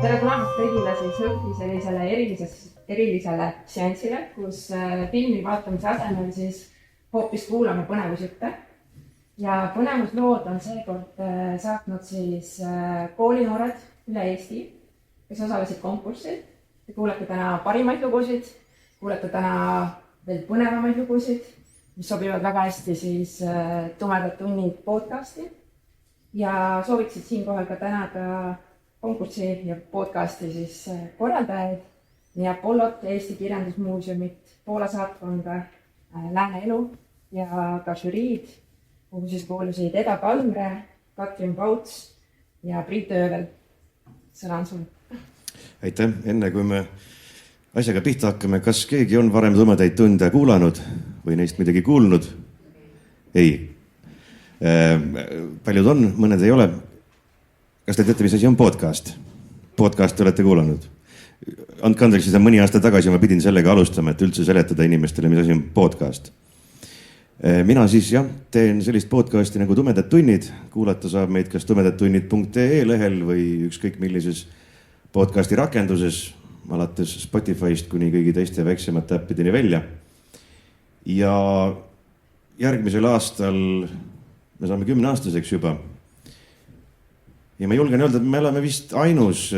Tere tulemast kõigile siis õhtul sellisele erilisele seansile, kus filmi vaatamise asemel siis hoopis kuulame põnevusjutte. Ja põnevuslood on seekord saatnud siis koolinoored üle Eesti, kes osalesid konkursil. Te kuulete täna parimaid lugusid, kuulete täna veel põnevamaid lugusid, mis sobivad väga hästi siis Tumedad tunnid podcasti. Ja sooviksid siinkohal ka tänada konkursi ja podcasti siis korraldajaid, nii Apollot, Eesti Kirjandusmuuseumit, Poola saatkonda, Lääne Elu ja ka žüriid, kuhu siis kuulusid Eda Kalmre, Katrin Pauts ja Priit Öövel. Sõna on sul. Aitäh, enne kui me asjaga pihta hakkame, kas keegi on varem Tumedaid tunde kuulanud või neist midagi kuulnud? Ei. Paljud on, mõned ei ole. Kas te teate, mis asi on podcast? Podcasti olete kuulanud. Andke andeks, seda mõni aasta tagasi ma pidin sellega alustama, et üldse seletada inimestele, mis asi on podcast. Mina siis teen sellist podcasti nagu Tumedad tunnid. Kuulata saab meid kas tumedadtunnid.ee lehel või ükskõik millises podcasti rakenduses, alates Spotify'st kuni kõigi teiste väiksemate äppideni välja. Ja järgmisel aastal me saame 10-aastaseks juba. Ja ma julgen öelda, et me oleme vist ainus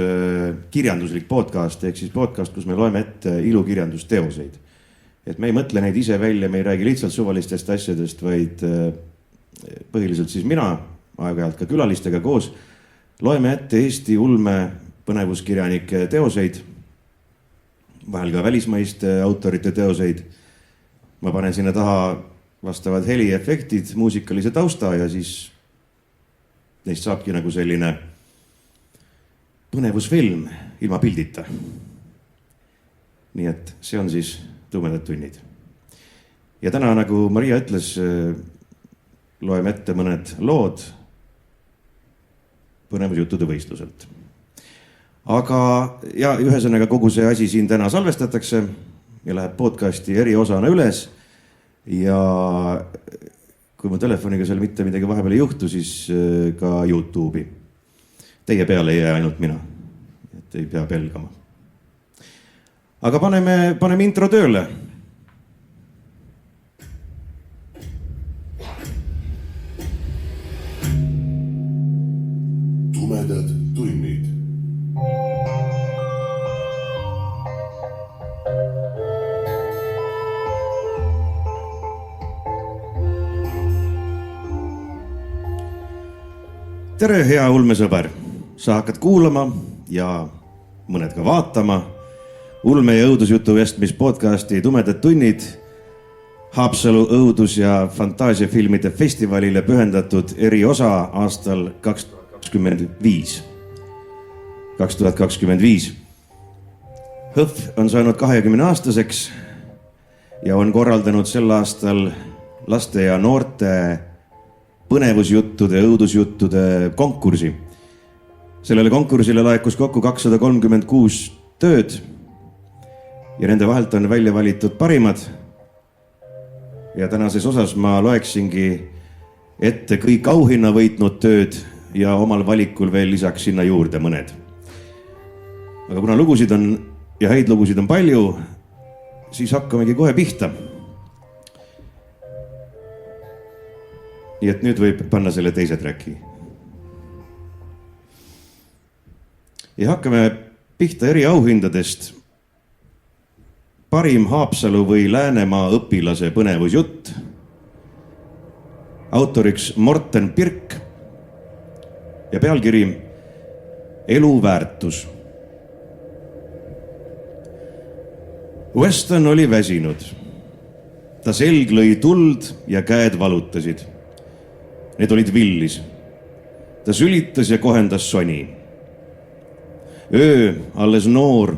kirjanduslik podcast, ehk siis podcast, kus me loeme ette ilukirjandusteoseid. Et me ei mõtle neid ise välja, me ei räägi lihtsalt suvalistest asjadest, vaid põhiliselt siis mina, aeg-ajalt ka külalistega koos, loeme ette Eesti ulme põnevuskirjanike teoseid, vahel ka välismaiste autorite teoseid. Ma panen sinna taha vastavad heliefektid, muusikalise tausta ja siis neist saabki nagu selline põnevusfilm ilma pildita. Nii et see on siis Tumedad tunnid. Ja täna, nagu Maria ütles, loeme ette mõned lood põnevusjuttude võistluselt. Aga ühesõnaga kogu see asi siin täna salvestatakse ja läheb podcasti eriosana üles. Ja kui mu telefoniga seal mitte midagi vahepeal ei juhtu, siis ka YouTube'i. Teie peale ei jää ainult mina, et ei pea pelgama. Aga paneme intro tööle. Tumedad tunnid. Tere, hea ulmesõber. Sa hakkad kuulama ja mõned ka vaatama ulme- ja õudusjutu vestmis podcasti Tumedad tunnid, Haapsalu õudus- ja fantaasiafilmide festivalile pühendatud eriosa aastal 2025. HÕF on saanud 20-aastaseks ja on korraldanud sel aastal laste ja noorte põnevusjuttude ja õudusjuttude konkursi. Sellele konkursile laekus kokku 236 tööd ja nende vahelt on välja valitud parimad. Ja tänases osas ma loeksingi ette kõik auhinna võitnud tööd ja omal valikul veel lisaks sinna juurde mõned. Aga kuna lugusid on ja häid lugusid on palju, siis hakkamegi kohe pihta. Nii et nüüd võib panna selle teise tracki. Ja hakkame pihta eri auhindadest. Parim Haapsalu või Läänemaa õpilase põnevusjutt. Autoriks Morten Pirk ja pealkiri Elu väärtus. Weston oli väsinud. Ta selg lõi tuld ja käed valutasid. Need olid villis. Ta sülitas ja kohendas soni. Öö, alles noor,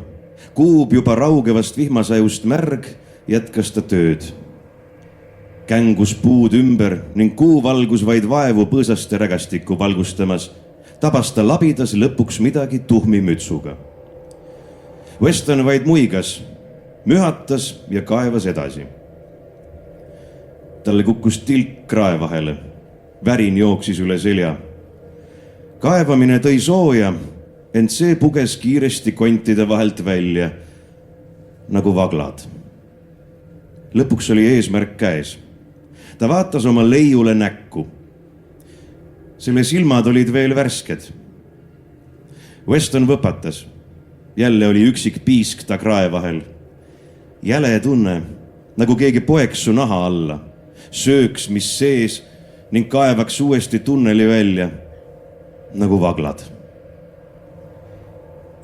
kuub juba raugevast vihmasajust märg, jätkas ta tööd. Kängus puud ümber ning kuuvalgus vaid vaevu põõsaste rägastikku valgustamas. Tabas ta labidas lõpuks midagi tuhmi mütsuga. Weston vaid muigas, mühatas ja kaevas edasi. Talle kukkus tilk krae vahele. Värin jooksis üle selja. Kaevamine tõi sooja ent see puges kiiresti kontide vahelt välja nagu vaglad. Lõpuks oli eesmärk käes. Ta vaatas oma leiule näkku. Selle silmad olid veel värsked. Weston võpatas. Jälle oli üksik piisk ta krae vahel. Jäle tunne, nagu keegi poeks su naha alla, sööks, mis sees ning kaevaks uuesti tunneli välja nagu vaglad.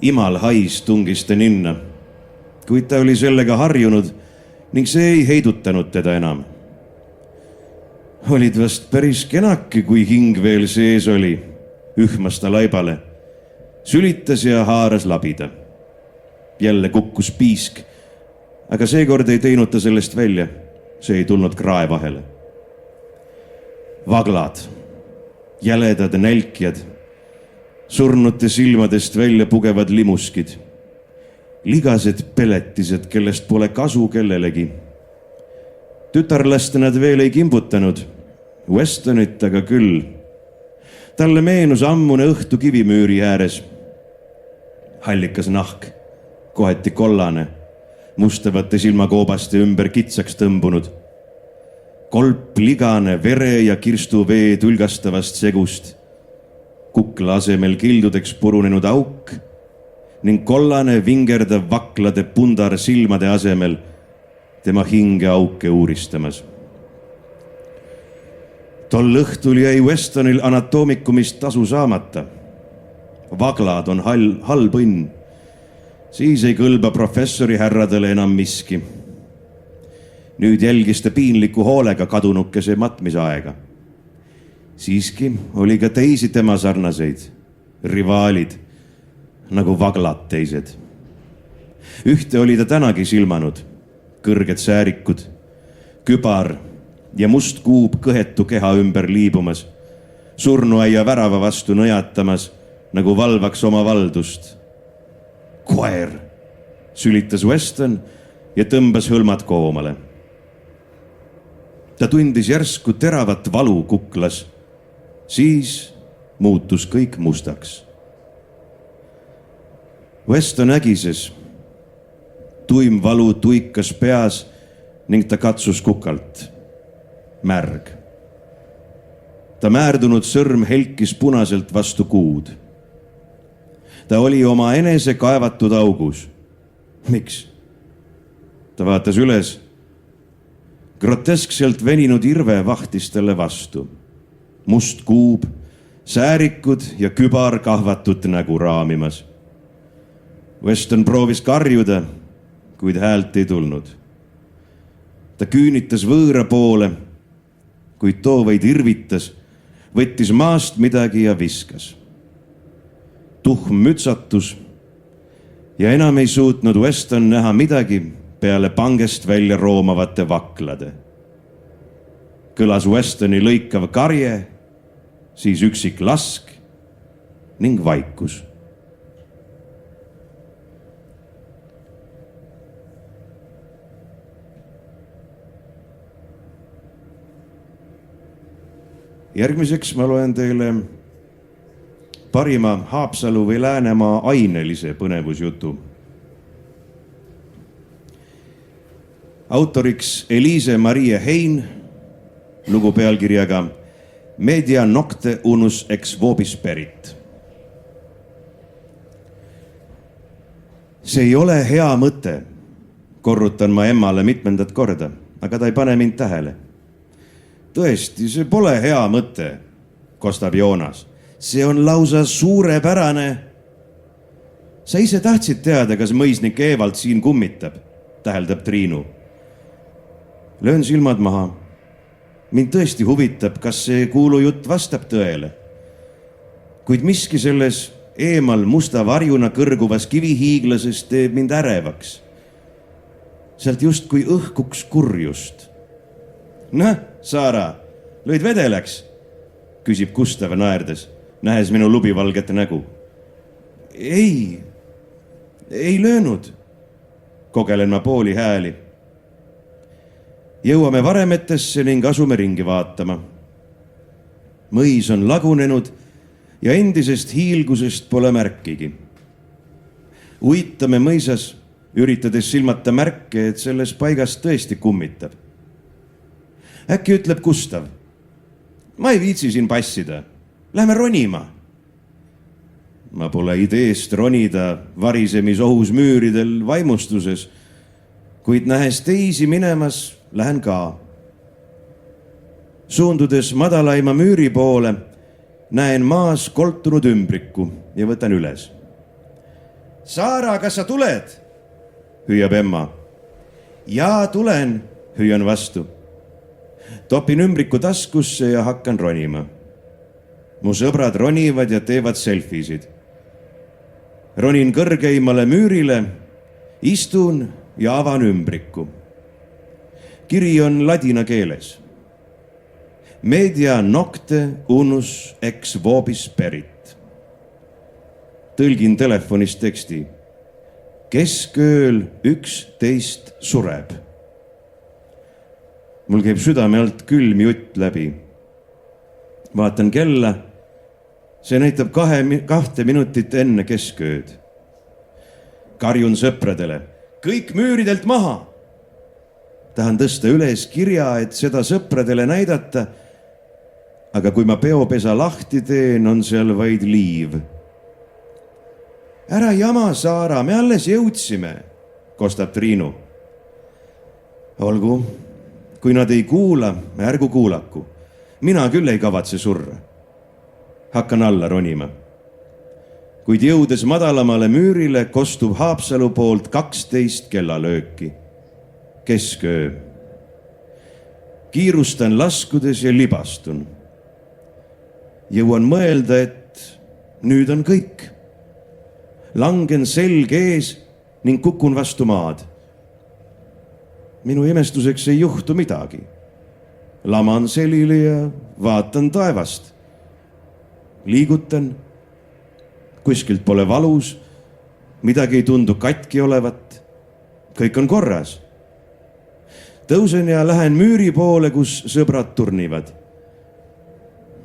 Imal hais tungis ta ninna, kuid ta oli sellega harjunud ning see ei heidutanud teda enam. Olid vast päris kenaki, kui hing veel sees oli, ühmas ta laibale, sülitas ja haaras labida. Jälle kukkus piisk, aga seekord ei teinud ta sellest välja, see ei tulnud krae vahele. Vaglad, jäledad nälkjad, surnute silmadest välja pugevad limuskid, ligased peletised, kellest pole kasu kellelegi. Tütarlaste nad veel ei kimbutanud, Westonit aga küll. Talle meenus ammune õhtu kivimüüri ääres. Hallikas nahk, koheti kollane, mustavate silmakoobaste ümber kitsaks tõmbunud. Kolp ligane vere ja kirstu vee tulgastavast segust, kukla asemel kildudeks purunenud auk ning kollane vingerdav vaklade pundar silmade asemel tema hinge auke uuristamas. Tol õhtul jäi Westonil anatoomikumist tasu saamata. Vaglad on halb õnn. Siis ei kõlba professori härradele enam miski. Nüüd jälgis ta piinliku hoolega kadunukese matmisaega. Siiski oli ka teisi tema sarnaseid, rivaalid, nagu vaglad teised. Ühte oli ta tänagi silmanud, kõrged säärikud, kübar ja must kuub kõhetu keha ümber liibumas, surnuaia värava vastu nõjatamas, nagu valvaks oma valdust. Koer, sülitas Weston ja tõmbas hõlmad koomale. Ta tundis järsku teravat valu kuklas. Siis muutus kõik mustaks. Weston ägises. Tuim valu tuikas peas ning ta katsus kukalt. Märg. Ta määrdunud sõrm helkis punaselt vastu kuud. Ta oli oma enese kaevatud augus. Miks? Ta vaatas üles. Groteskselt veninud irve vahtis talle vastu. Must kuub, säärikud ja kübar kahvatut nägu raamimas. Weston proovis karjuda, kuid häält ei tulnud. Ta küünitas võõra poole, kuid too vaid irvitas, võttis maast midagi ja viskas. Tuhm mütsatus ja enam ei suutnud Weston näha midagi peale pangest välja roomavate vaklade. Kõlas Westoni lõikav karje, siis üksik lask ning vaikus. Järgmiseks ma loen teile parima Haapsalu või Läänemaa ainelise põnevusjutu. Autoriks Eliise-Marie Hein, lugu pealkirjaga Media nocte unus ex vobis perit. See ei ole hea mõte, korrutan ma emmale mitmendat korda, aga ta ei pane mind tähele. Tõesti, see pole hea mõte, kostab Joonas. See on lausa suurepärane. Sa ise tahtsid teada, kas mõisnik Evald siin kummitab, täheldab Triinu. Löön silmad maha. Mind tõesti huvitab, kas see kuulujutt vastab tõele. Kuid miski selles eemal musta varjuna kõrguvas kivihiiglases teeb mind ärevaks. Sealt just kui õhkuks kurjust. Noh, Saara, lõid vedelaks? Küsib Gustav naerdes, nähes minu lubivalget nägu. Ei löönud, kogelen ma pooli hääli. Jõuame varemetesse ning asume ringi vaatama. Mõis on lagunenud ja endisest hiilgusest pole märkigi. Uitame mõisas, üritades silmata märke, et selles paigas tõesti kummitab. Äkki ütleb Gustav, ma ei viitsi siin passida, lähme ronima. Ma pole ideest ronida varisemisohus müüridel vaimustuses, kuid nähes teisi minemas, lähen ka. Suundudes madalaima müüri poole, näen maas koltunud ümbriku ja võtan üles. Saara, kas sa tuled? Hüüab emma. Jaa, tulen, hüüan vastu. Topin ümbriku taskusse ja hakkan ronima. Mu sõbrad ronivad ja teevad selfisid. Ronin kõrgeimale müürile, istun ja avan ümbriku. Kiri on ladina keeles. Media nocte unus ex vobis perit. Tõlgin telefonist teksti. Keskööl 11 sureb. Mul käib südame alt külm jutt läbi. Vaatan kella. See näitab 2 minutit enne keskööd. Karjun sõpradele. Kõik müüridelt maha. Tahan tõsta üles kirja, et seda sõpradele näidata. Aga kui ma peopesa lahti teen, on seal vaid liiv. Ära jama, Saara, me alles jõudsime, kostab Triinu. Olgu, kui nad ei kuula, ärgu kuulaku. Mina küll ei kavatse surra. Hakkan alla ronima. Kuid jõudes madalamale müürile, kostub Haapsalu poolt 12 kellalööki. Kesköö. Kiirustan laskudes ja libastun. Jõuan mõelda, et nüüd on kõik. Langen selg ees ning kukun vastu maad. Minu imestuseks ei juhtu midagi. Laman selili ja vaatan taevast. Liigutan. Kuskilt pole valus. Midagi ei tundu katki olevat. Kõik on korras. Tõusen ja lähen müüri poole, kus sõbrad turnivad.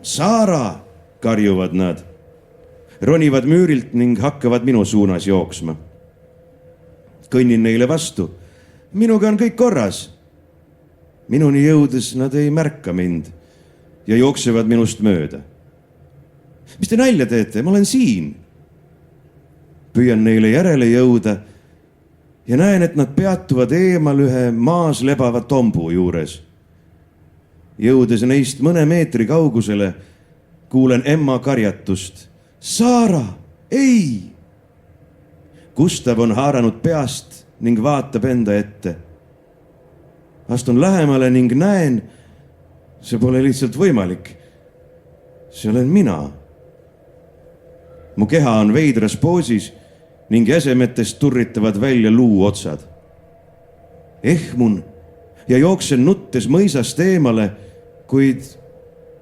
Saara, karjuvad nad. Ronivad müürilt ning hakkavad minu suunas jooksma. Kõnnin neile vastu. Minuga on kõik korras. Minuni jõudes nad ei märka mind ja jooksevad minust mööda. Mis te nalja teete? Ma olen siin. Püüan neile järele jõuda ja näen, et nad peatuvad eemal ühe maas lebava tombu juures. Jõudes neist mõne meetri kaugusele, kuulen emma karjatust. Saara, ei! Gustav on haaranud peast ning vaatab enda ette. Astun lähemale ning näen, see pole lihtsalt võimalik. See olen mina. Mu keha on veidras poosis ning jäsemetest turritavad välja luuotsad. Ehmun ja jooksen nuttes mõisast eemale, kuid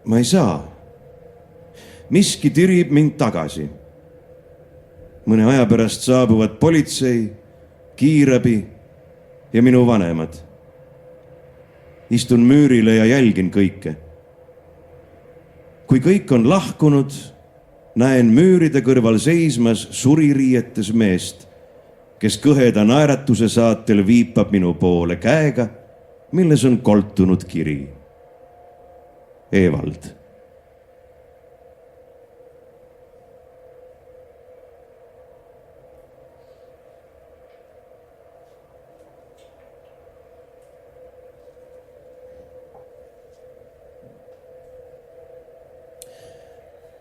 ma ei saa. Miski tirib mind tagasi. Mõne aja pärast saabuvad politsei, kiirabi ja minu vanemad. Istun müürile ja jälgin kõike. Kui kõik on lahkunud, näen müüride kõrval seismas suririietes meest, kes kõheda naeratuse saatel viipab minu poole käega, milles on koltunud kiri. Evald.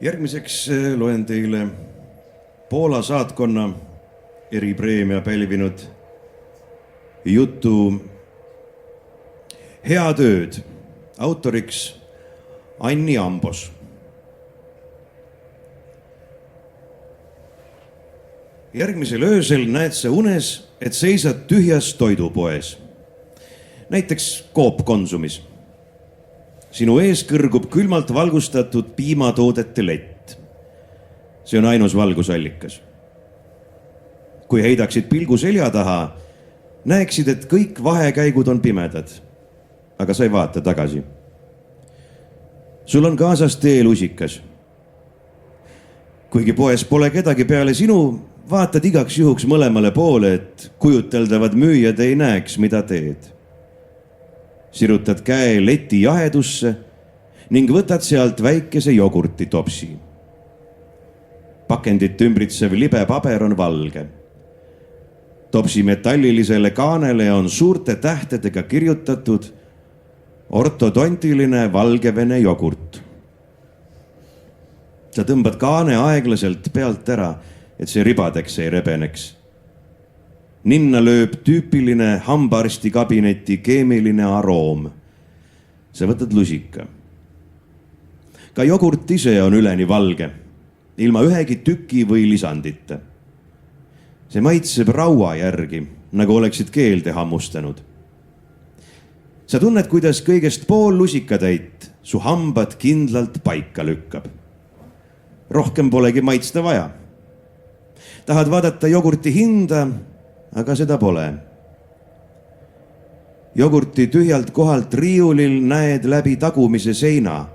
Järgmiseks loen teile Poola saatkonna eripreemia pälvinud jutu Hea tööd, autoriks Anni Ambos. Järgmisel öösel näed sa unes, et seisad tühjas toidupoes, näiteks Coop Konsumis. Sinu ees kõrgub külmalt valgustatud piimatoodete lett. See on ainus valgusallikas. Kui heidaksid pilgu selja taha, näeksid, et kõik vahekäigud on pimedad, aga sa ei vaata tagasi. Sul on kaasas teelusikas. kuigi poes pole kedagi peale sinu, vaatad igaks juhuks mõlemale poole, et kujuteldavad müüjad ei näeks, mida teed. Sirutad käe leti jahedusse ning võtad sealt väikese jogurti topsi. Pakendit ümbritsev libe paber on valge. Topsi metallilisele kaanele on suurte tähtedega kirjutatud ortodontiline Valgevene jogurt. Sa tõmbad kaane aeglaselt pealt ära, et see ribadeks ei rebeneks. Ninna lööb tüüpiline hambaarsti kabineti keemiline aroom. Sa võtad lusika. Ka jogurt ise on üleni valge, ilma ühegi tüki või lisandita. See maitseb raua järgi, nagu oleksid keelde hammustanud. Sa tunned, kuidas kõigest pool lusikatäit su hambad kindlalt paika lükkab. Rohkem polegi maitsta vaja. Tahad vaadata jogurti hinda, aga seda pole. Jogurti tühjalt kohalt riiulil näed läbi tagumise seina,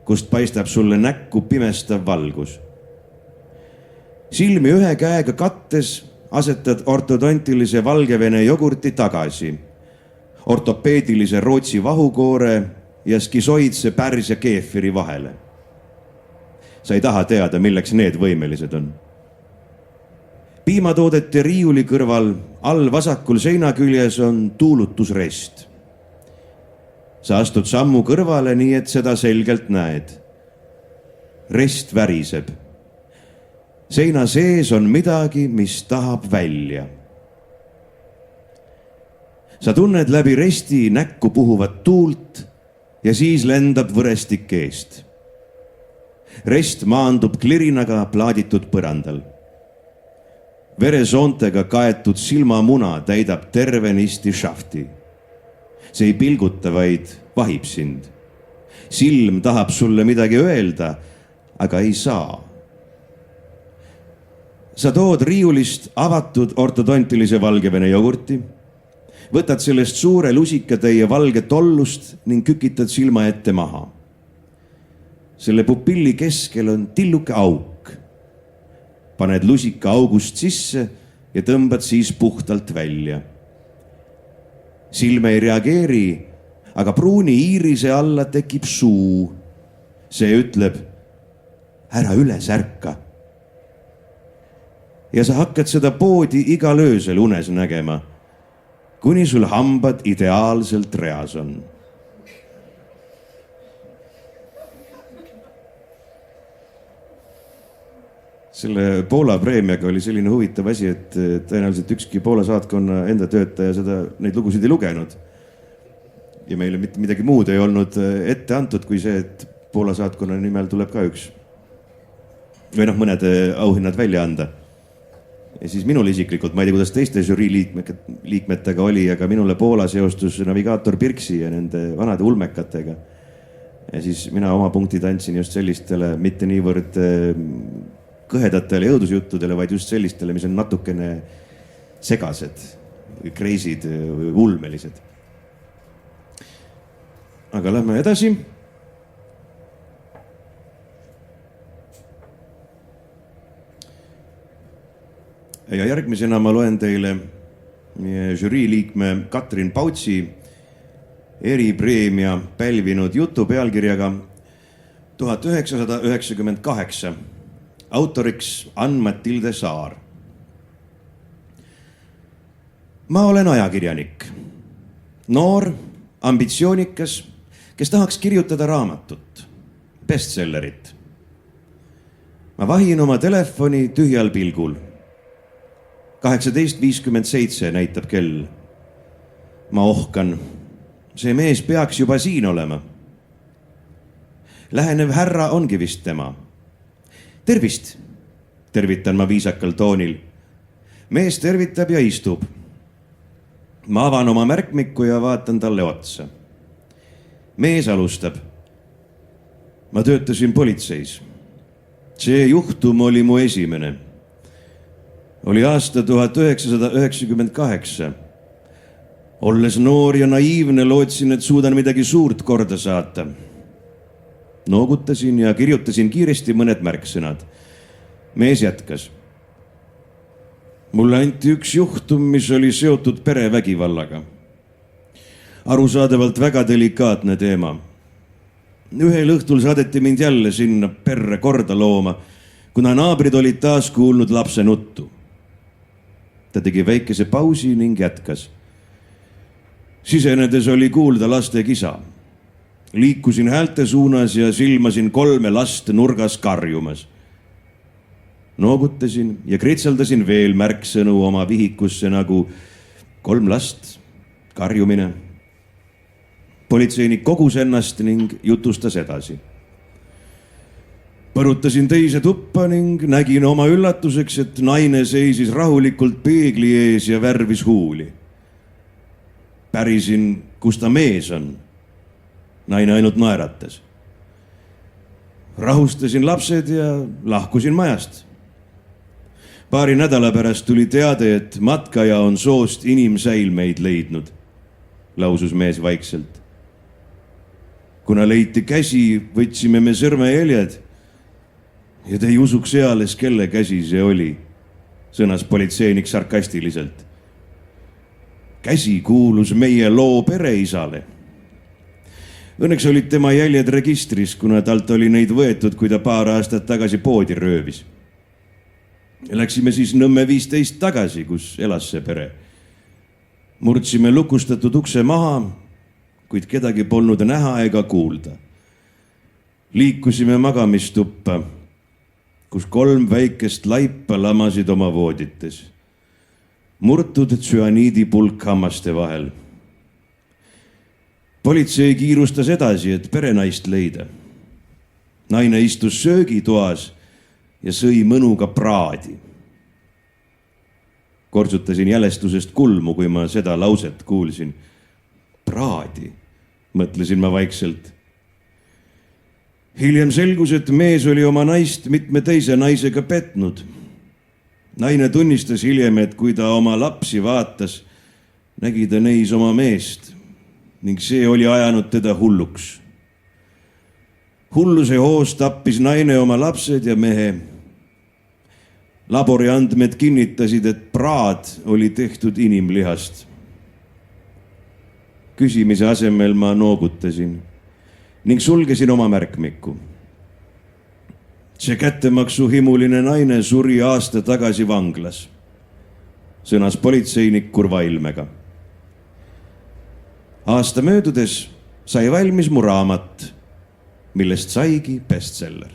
kust paistab sulle näkku pimestav valgus. Silmi ühe käega kattes asetad ortodontilise Valgevene jogurti tagasi, ortopeedilise Rootsi vahukoore ja skisoidse pärs ja keefiri vahele. Sa ei taha teada, milleks need võimelised on. Piimatoodete riiuli kõrval all vasakul seinaküljes on tuulutusrest. Sa astud sammu kõrvale nii, et seda selgelt näed. Rest väriseb. Seina sees on midagi, mis tahab välja. Sa tunned läbi resti näkku puhuvat tuult ja siis lendab võrestik eest. Rest maandub klirinaga plaaditud põrandal. Veresoontega kaetud silmamuna täidab tervenisti šafti. See ei pilguta, vaid vahib sind. Silm tahab sulle midagi öelda, aga ei saa. Sa tood riiulist avatud ortodontilise Valgevene jogurti, võtad sellest suure lusikatäie valge tollust ning kükitad silma ette maha. Selle pupilli keskel on tilluke auk. Paned lusika august sisse ja tõmbad siis puhtalt välja. Silme ei reageeri, aga pruuni iirise alla tekib suu. See ütleb, ära üles ärka. Ja sa hakkad seda poodi igal öösel unes nägema, kuni sul hambad ideaalselt reas on. Selle Poola preemiaga oli selline huvitav asi, et tõenäoliselt ükski Poola saatkonna enda töötaja neid lugusid ei lugenud. Ja meile mitte midagi muud ei olnud ette antud kui see, et Poola saatkonna nimel tuleb ka üks. Või mõned auhinnad välja anda. Ja siis minul isiklikult, ma ei tea, kuidas teiste žürii liikmetega oli, aga minule Poola seostus navigaator Pirksi ja nende vanade ulmekatega. Ja siis mina oma punktid andsin just sellistele, mitte niivõrd kõhedatele jõudusjuttudele, vaid just sellistele, mis on natukene segased, kreisid, ulmelised. Aga lähme edasi. Ja järgmisena ma loen teile žürii liikme Katrin Pautsi eripreemia pälvinud jutu pealkirjaga 1998. Autoriks Ann-Matilde Saar. Ma olen ajakirjanik. Noor, ambitsioonikas, kes tahaks kirjutada raamatut, bestsellerit. Ma vahin oma telefoni tühjal pilgul. 18:57 näitab kell. Ma ohkan. See mees peaks juba siin olema. Lähenev härra ongi vist tema. Tervist, tervitan ma viisakal toonil. Mees tervitab ja istub. Ma avan oma märkmiku ja vaatan talle otsa. Mees alustab. Ma töötasin politseis. See juhtum oli mu esimene. Oli aasta 1998. Olles noor ja naiivne, lootsin, et suudan midagi suurt korda saata. Noogutasin ja kirjutasin kiiresti mõned märksõnad. mees jätkas. Mulle anti üks juhtum, mis oli seotud perevägivallaga. Arusaadavalt väga delikaatne teema. Ühel õhtul saadeti mind jälle sinna perre korda looma, kuna naabrid olid taas kuulnud lapse nuttu. Ta tegi väikese pausi ning jätkas. Sisenedes oli kuulda laste kisa. Liikusin häälte suunas ja silmasin 3 last nurgas karjumas. Noogutasin ja kritseldasin veel märksõnu oma vihikusse nagu 3 last, karjumine. Politseinik kogus ennast ning jutustas edasi. Põrutasin teise tuppa ning nägin oma üllatuseks, et naine seisis rahulikult peegli ees ja värvis huuli. Pärisin, kus ta mees on. Naine ainult naeratas. Rahustasin lapsed ja lahkusin majast. Paari nädala pärast tuli teade, et matkaja on soost inimsäilmeid leidnud, lausus mees vaikselt. Kuna leiti käsi, võtsime me sõrmejäljed ja te ei usuks eales, kelle käsi see oli, sõnas politseinik sarkastiliselt. Käsi kuulus meie loo pereisale. Õnneks olid tema jäljed registris, kuna talt oli neid võetud, kui ta paar aastat tagasi poodi röövis. Läksime siis Nõmme 15 tagasi, kus elas see pere. Murdsime lukustatud ukse maha, kuid kedagi polnud näha ega kuulda. Liikusime magamistuppa, kus 3 väikest laipa lamasid oma voodites. Murtud tsüaniidipulk hammaste vahel. Politsei kiirustas edasi, et perenaist leida. Naine istus söögitoas ja sõi mõnuga praadi. Kortsutasin jälestusest kulmu, kui ma seda lauset kuulsin. Praadi, mõtlesin ma vaikselt. Hiljem selgus, et mees oli oma naist mitme teise naisega petnud. Naine tunnistas hiljem, et kui ta oma lapsi vaatas, nägi ta neis oma meest ning see oli ajanud teda hulluks. Hulluse hoos tappis naine oma lapsed ja mehe. Labori andmed kinnitasid, et praad oli tehtud inimlihast. Küsimise asemel ma noogutasin ning sulgesin oma märkmiku. See kättemaksuhimuline naine suri aasta tagasi vanglas, sõnas politseinik kurva ilmega. Aasta möödudes sai valmis mu raamat, millest saigi bestseller.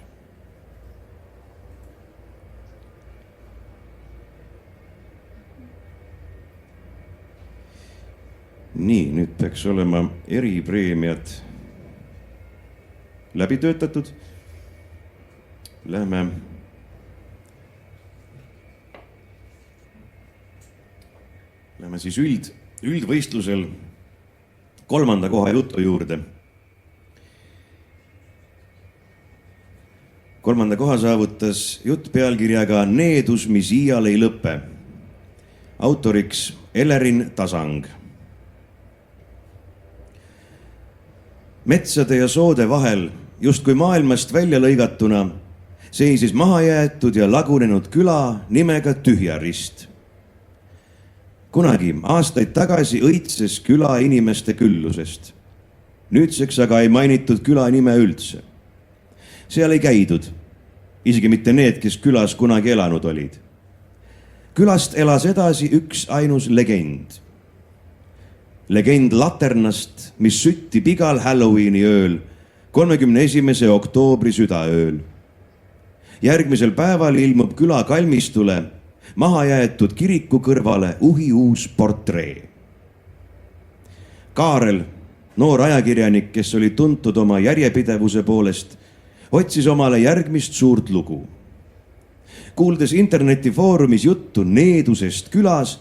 Nii, nüüd peaks olema eripreemiad läbi töötatud. Lähme siis üldvõistlusel 3. koha jutu juurde. 3. koha saavutas jutt pealkirjaga Needus, mis iial ei lõpe. Autoriks Elerin Tasang. Metsade ja soode vahel, justkui maailmast välja lõigatuna, seisis mahajäetud ja lagunenud küla nimega Tühjarist. Kunagi aastaid tagasi õitses küla inimeste küllusest. Nüüdseks aga ei mainitud küla nime üldse. Seal ei käidud, isegi mitte need, kes külas kunagi elanud olid. Külast elas edasi üks ainus legend. Legend laternast, mis süttib igal Halloweeni ööl, 31. oktoobri südaööl. Järgmisel päeval ilmub küla kalmistule mahajäetud kiriku kõrvale uus portree. Kaarel, noor ajakirjanik, kes oli tuntud oma järjepidevuse poolest, otsis omale järgmist suurt lugu. Kuuldes internetifoorumis juttu needusest külas,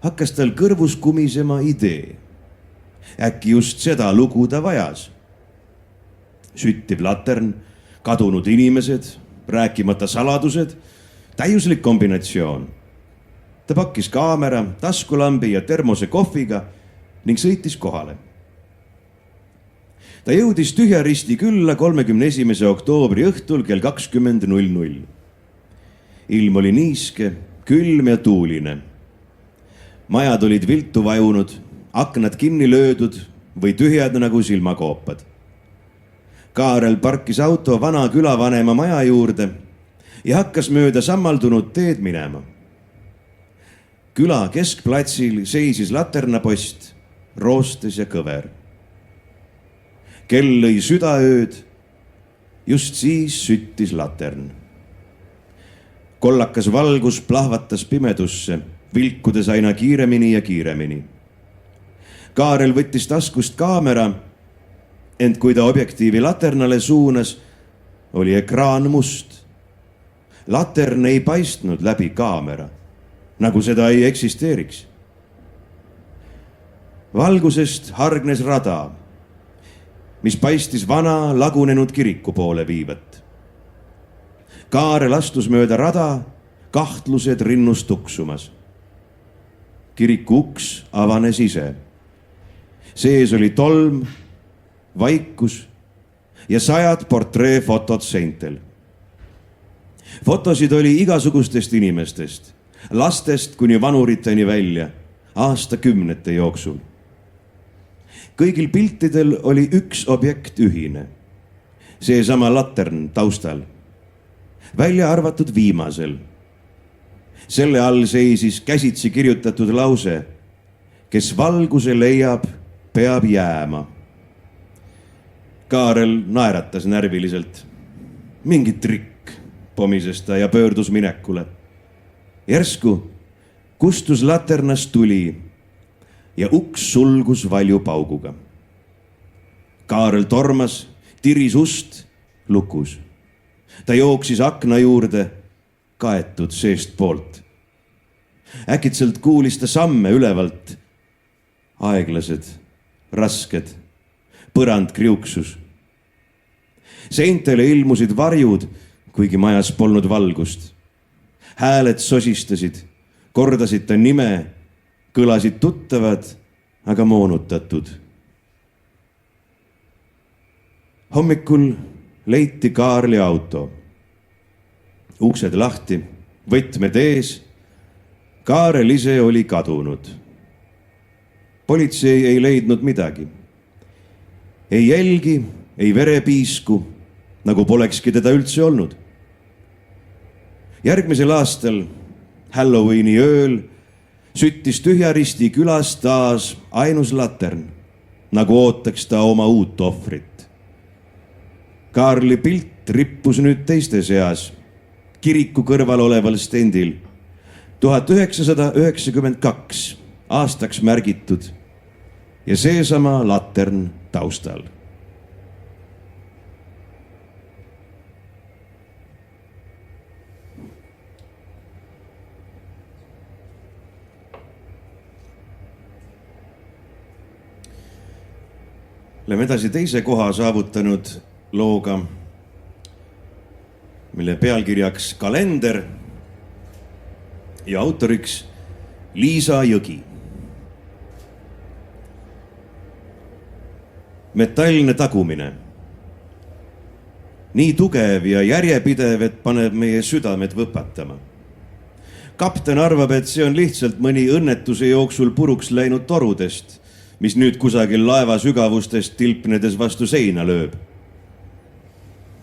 hakkas tal kõrvus kumisema idee. Äkki just seda lugu ta vajas. Süttiv latern, kadunud inimesed, rääkimata saladused, täiuslik kombinatsioon. Ta pakkis kaamera, taskulambi ja termose kohviga ning sõitis kohale. Ta jõudis Tühjaristi külla 31. oktoobri õhtul kell 20:00. ilm oli niiske, külm ja tuuline. Majad olid viltu vajunud, aknad kinni löödud või tühjad nagu silmakoopad. Kaarel parkis auto vana külavanema maja juurde ja hakkas mööda sammaldunud teed minema. Küla keskplatsil seisis laternapost, roostes ja kõver. Kell lõi südaööd, just siis süttis latern. Kollakas valgus plahvatas pimedusse, vilkudes aina kiiremini ja kiiremini. Kaarel võttis taskust kaamera, ent kui ta objektiivi laternale suunas, oli ekraan must. Latern ei paistnud läbi kaamera, nagu seda ei eksisteeriks. Valgusest hargnes rada, mis paistis vana lagunenud kiriku poole viivat. Kaarel astus mööda rada, kahtlused rinnus tuksumas. Kiriku uks avanes ise. Sees oli tolm, vaikus ja 100 portreefotod seintel. Fotosid oli igasugustest inimestest, lastest kuni vanuriteni välja, aastakümnete jooksul. Kõigil piltidel oli üks objekt ühine, seesama latern taustal, välja arvatud viimasel. Selle all seisis käsitsi kirjutatud lause, kes valguse leiab, peab jääma. Kaarel naeratas närviliselt. Mingi trikk, pomises ta ja pöördus minekule. Järsku kustus laternast tuli ja uks sulgus valju pauguga. Kaarel tormas, tiris ust, lukus. Ta jooksis akna juurde, kaetud seest poolt. Äkitselt kuulis ta samme ülevalt. Aeglased, rasked, põrand kriuksus. Seintele ilmusid varjud, kuigi majas polnud valgust. Hääled sosistasid, kordasid ta nime, kõlasid tuttavad, aga moonutatud. Hommikul leiti Kaarli auto. Uksed lahti, võtmed ees. Kaarel ise oli kadunud. Politsei ei leidnud midagi. Ei jälgi, ei verepiisku, nagu polekski teda üldse olnud. Järgmisel aastal, Halloweeni ööl, süttis Tühjaristi külas taas ainus latern, nagu ootaks ta oma uut ohvrit. Kaarli pilt rippus nüüd teiste seas, kiriku kõrval oleval stendil. 1992 aastaks märgitud ja seesama latern taustal. Läheme edasi teise koha saavutanud looga, mille pealkirjaks kalender ja autoriks Liisa Jõgi. Metallne tagumine. Nii tugev ja järjepidev, et paneb meie südamed võpatama. Kapten arvab, et see on lihtsalt mõni õnnetuse jooksul puruks läinud torudest, mis nüüd kusagil laeva sügavustest tilpnedes vastu seina lööb.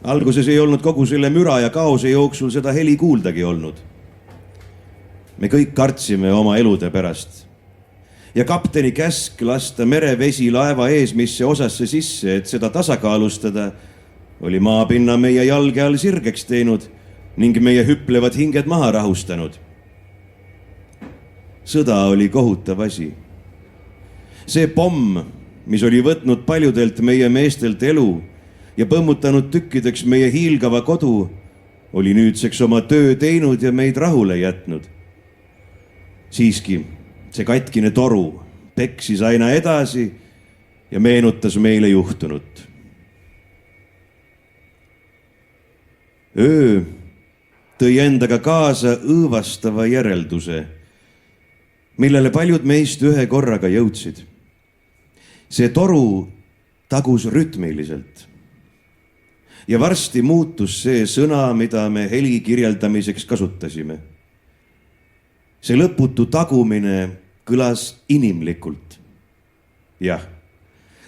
Alguses ei olnud kogu selle müra ja kaose jooksul seda heli kuuldagi olnud. Me kõik kartsime oma elude pärast. Ja kapteni käsk lasta merevesi laeva eesmisse osasse sisse, et seda tasakaalustada, oli maapinna meie jalge all sirgeks teinud ning meie hüplevad hinged maha rahustanud. Sõda oli kohutav asi. See pomm, mis oli võtnud paljudelt meie meestelt elu ja põmmutanud tükkideks meie hiilgava kodu, oli nüüdseks oma töö teinud ja meid rahule jätnud. Siiski, see katkine toru peksis aina edasi ja meenutas meile juhtunut. Öö tõi endaga kaasa õõvastava järelduse, millele paljud meist ühe korraga jõudsid. See toru tagus rütmiliselt. ja varsti muutus see sõna, mida me heli kirjeldamiseks kasutasime. See lõputu tagumine kõlas inimlikult. Jah,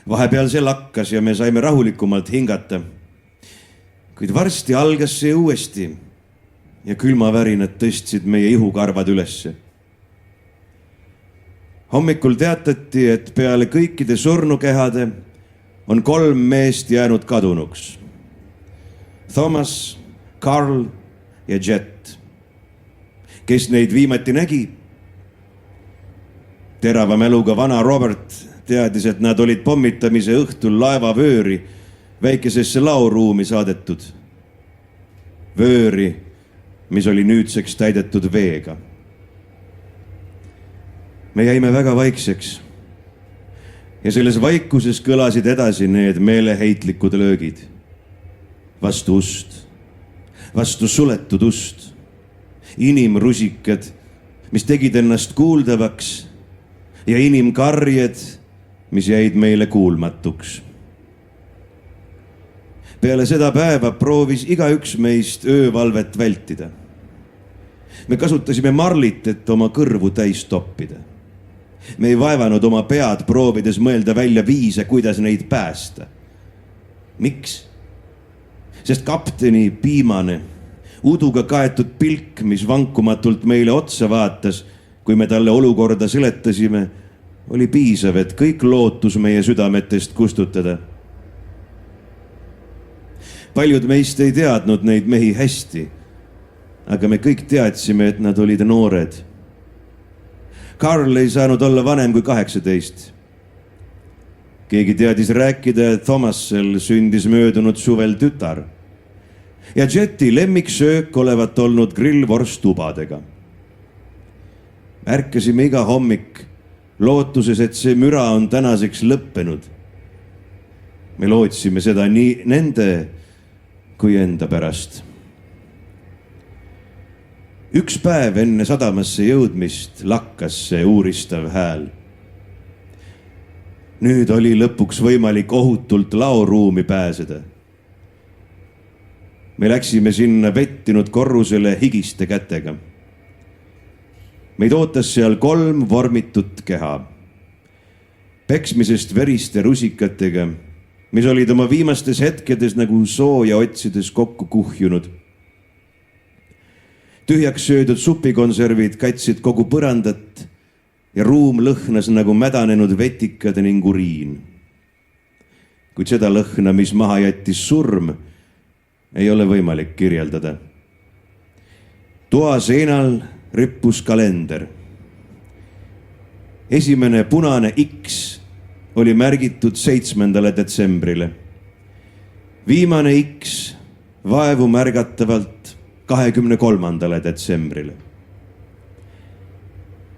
vahepeal see lakkas ja me saime rahulikumalt hingata. Kuid varsti algas see uuesti ja külmavärinad tõstsid meie ihukarvad ülesse. Hommikul teatati, et peale kõikide surnukehade on 3 meest jäänud kadunuks. Thomas, Carl ja Jet. Kes neid viimati nägi? Terava mäluga vana Robert teadis, et nad olid pommitamise õhtul laevavööri väikesesse laoruumi saadetud. Vööri, mis oli nüüdseks täidetud veega. Me jäime väga vaikseks ja selles vaikuses kõlasid edasi need meeleheitlikud löögid. Vastu ust, vastu suletud ust, inimrusikad, mis tegid ennast kuuldavaks ja inimkarjed, mis jäid meile kuulmatuks. Peale seda päeva proovis igaüks meist öövalvet vältida. Me kasutasime marlit, et oma kõrvu täis toppida. Me ei vaevanud oma pead proovides mõelda välja viise, kuidas neid päästa. Miks? Sest kapteni piimane, uduga kaetud pilk, mis vankumatult meile otsa vaatas, kui me talle olukorda seletasime, oli piisav, et kõik lootus meie südametest kustutada. Paljud meist ei teadnud neid mehi hästi, aga me kõik teadsime, et nad olid noored. Carl ei saanud olla vanem kui 18. Keegi teadis rääkida, et Thomasel sündis möödunud suvel tütar ja Jeti lemmiksöök olevat olnud grillvorstubadega. Ärkasime iga hommik lootuses, et see müra on tänaseks lõppenud. Me lootsime seda nii nende kui enda pärast. Üks päev enne sadamasse jõudmist lakkas see uuristav hääl. Nüüd oli lõpuks võimalik ohutult laoruumi pääseda. Me läksime sinna vettinud korrusele higiste kätega. Meid ootas seal 3 vormitut keha. Peksmisest veriste rusikatega, mis olid oma viimastes hetkedes nagu sooja otsides kokku kuhjunud. Tühjaks söödud supikonservid katsid kogu põrandat ja ruum lõhnas nagu mädanenud vetikad ning uriin. Kuid seda lõhna, mis maha jättis surm, ei ole võimalik kirjeldada. Toa seinal rippus kalender. Esimene punane X oli märgitud 7. detsembrile. Viimane X vaevu märgatavalt 23. detsembrile.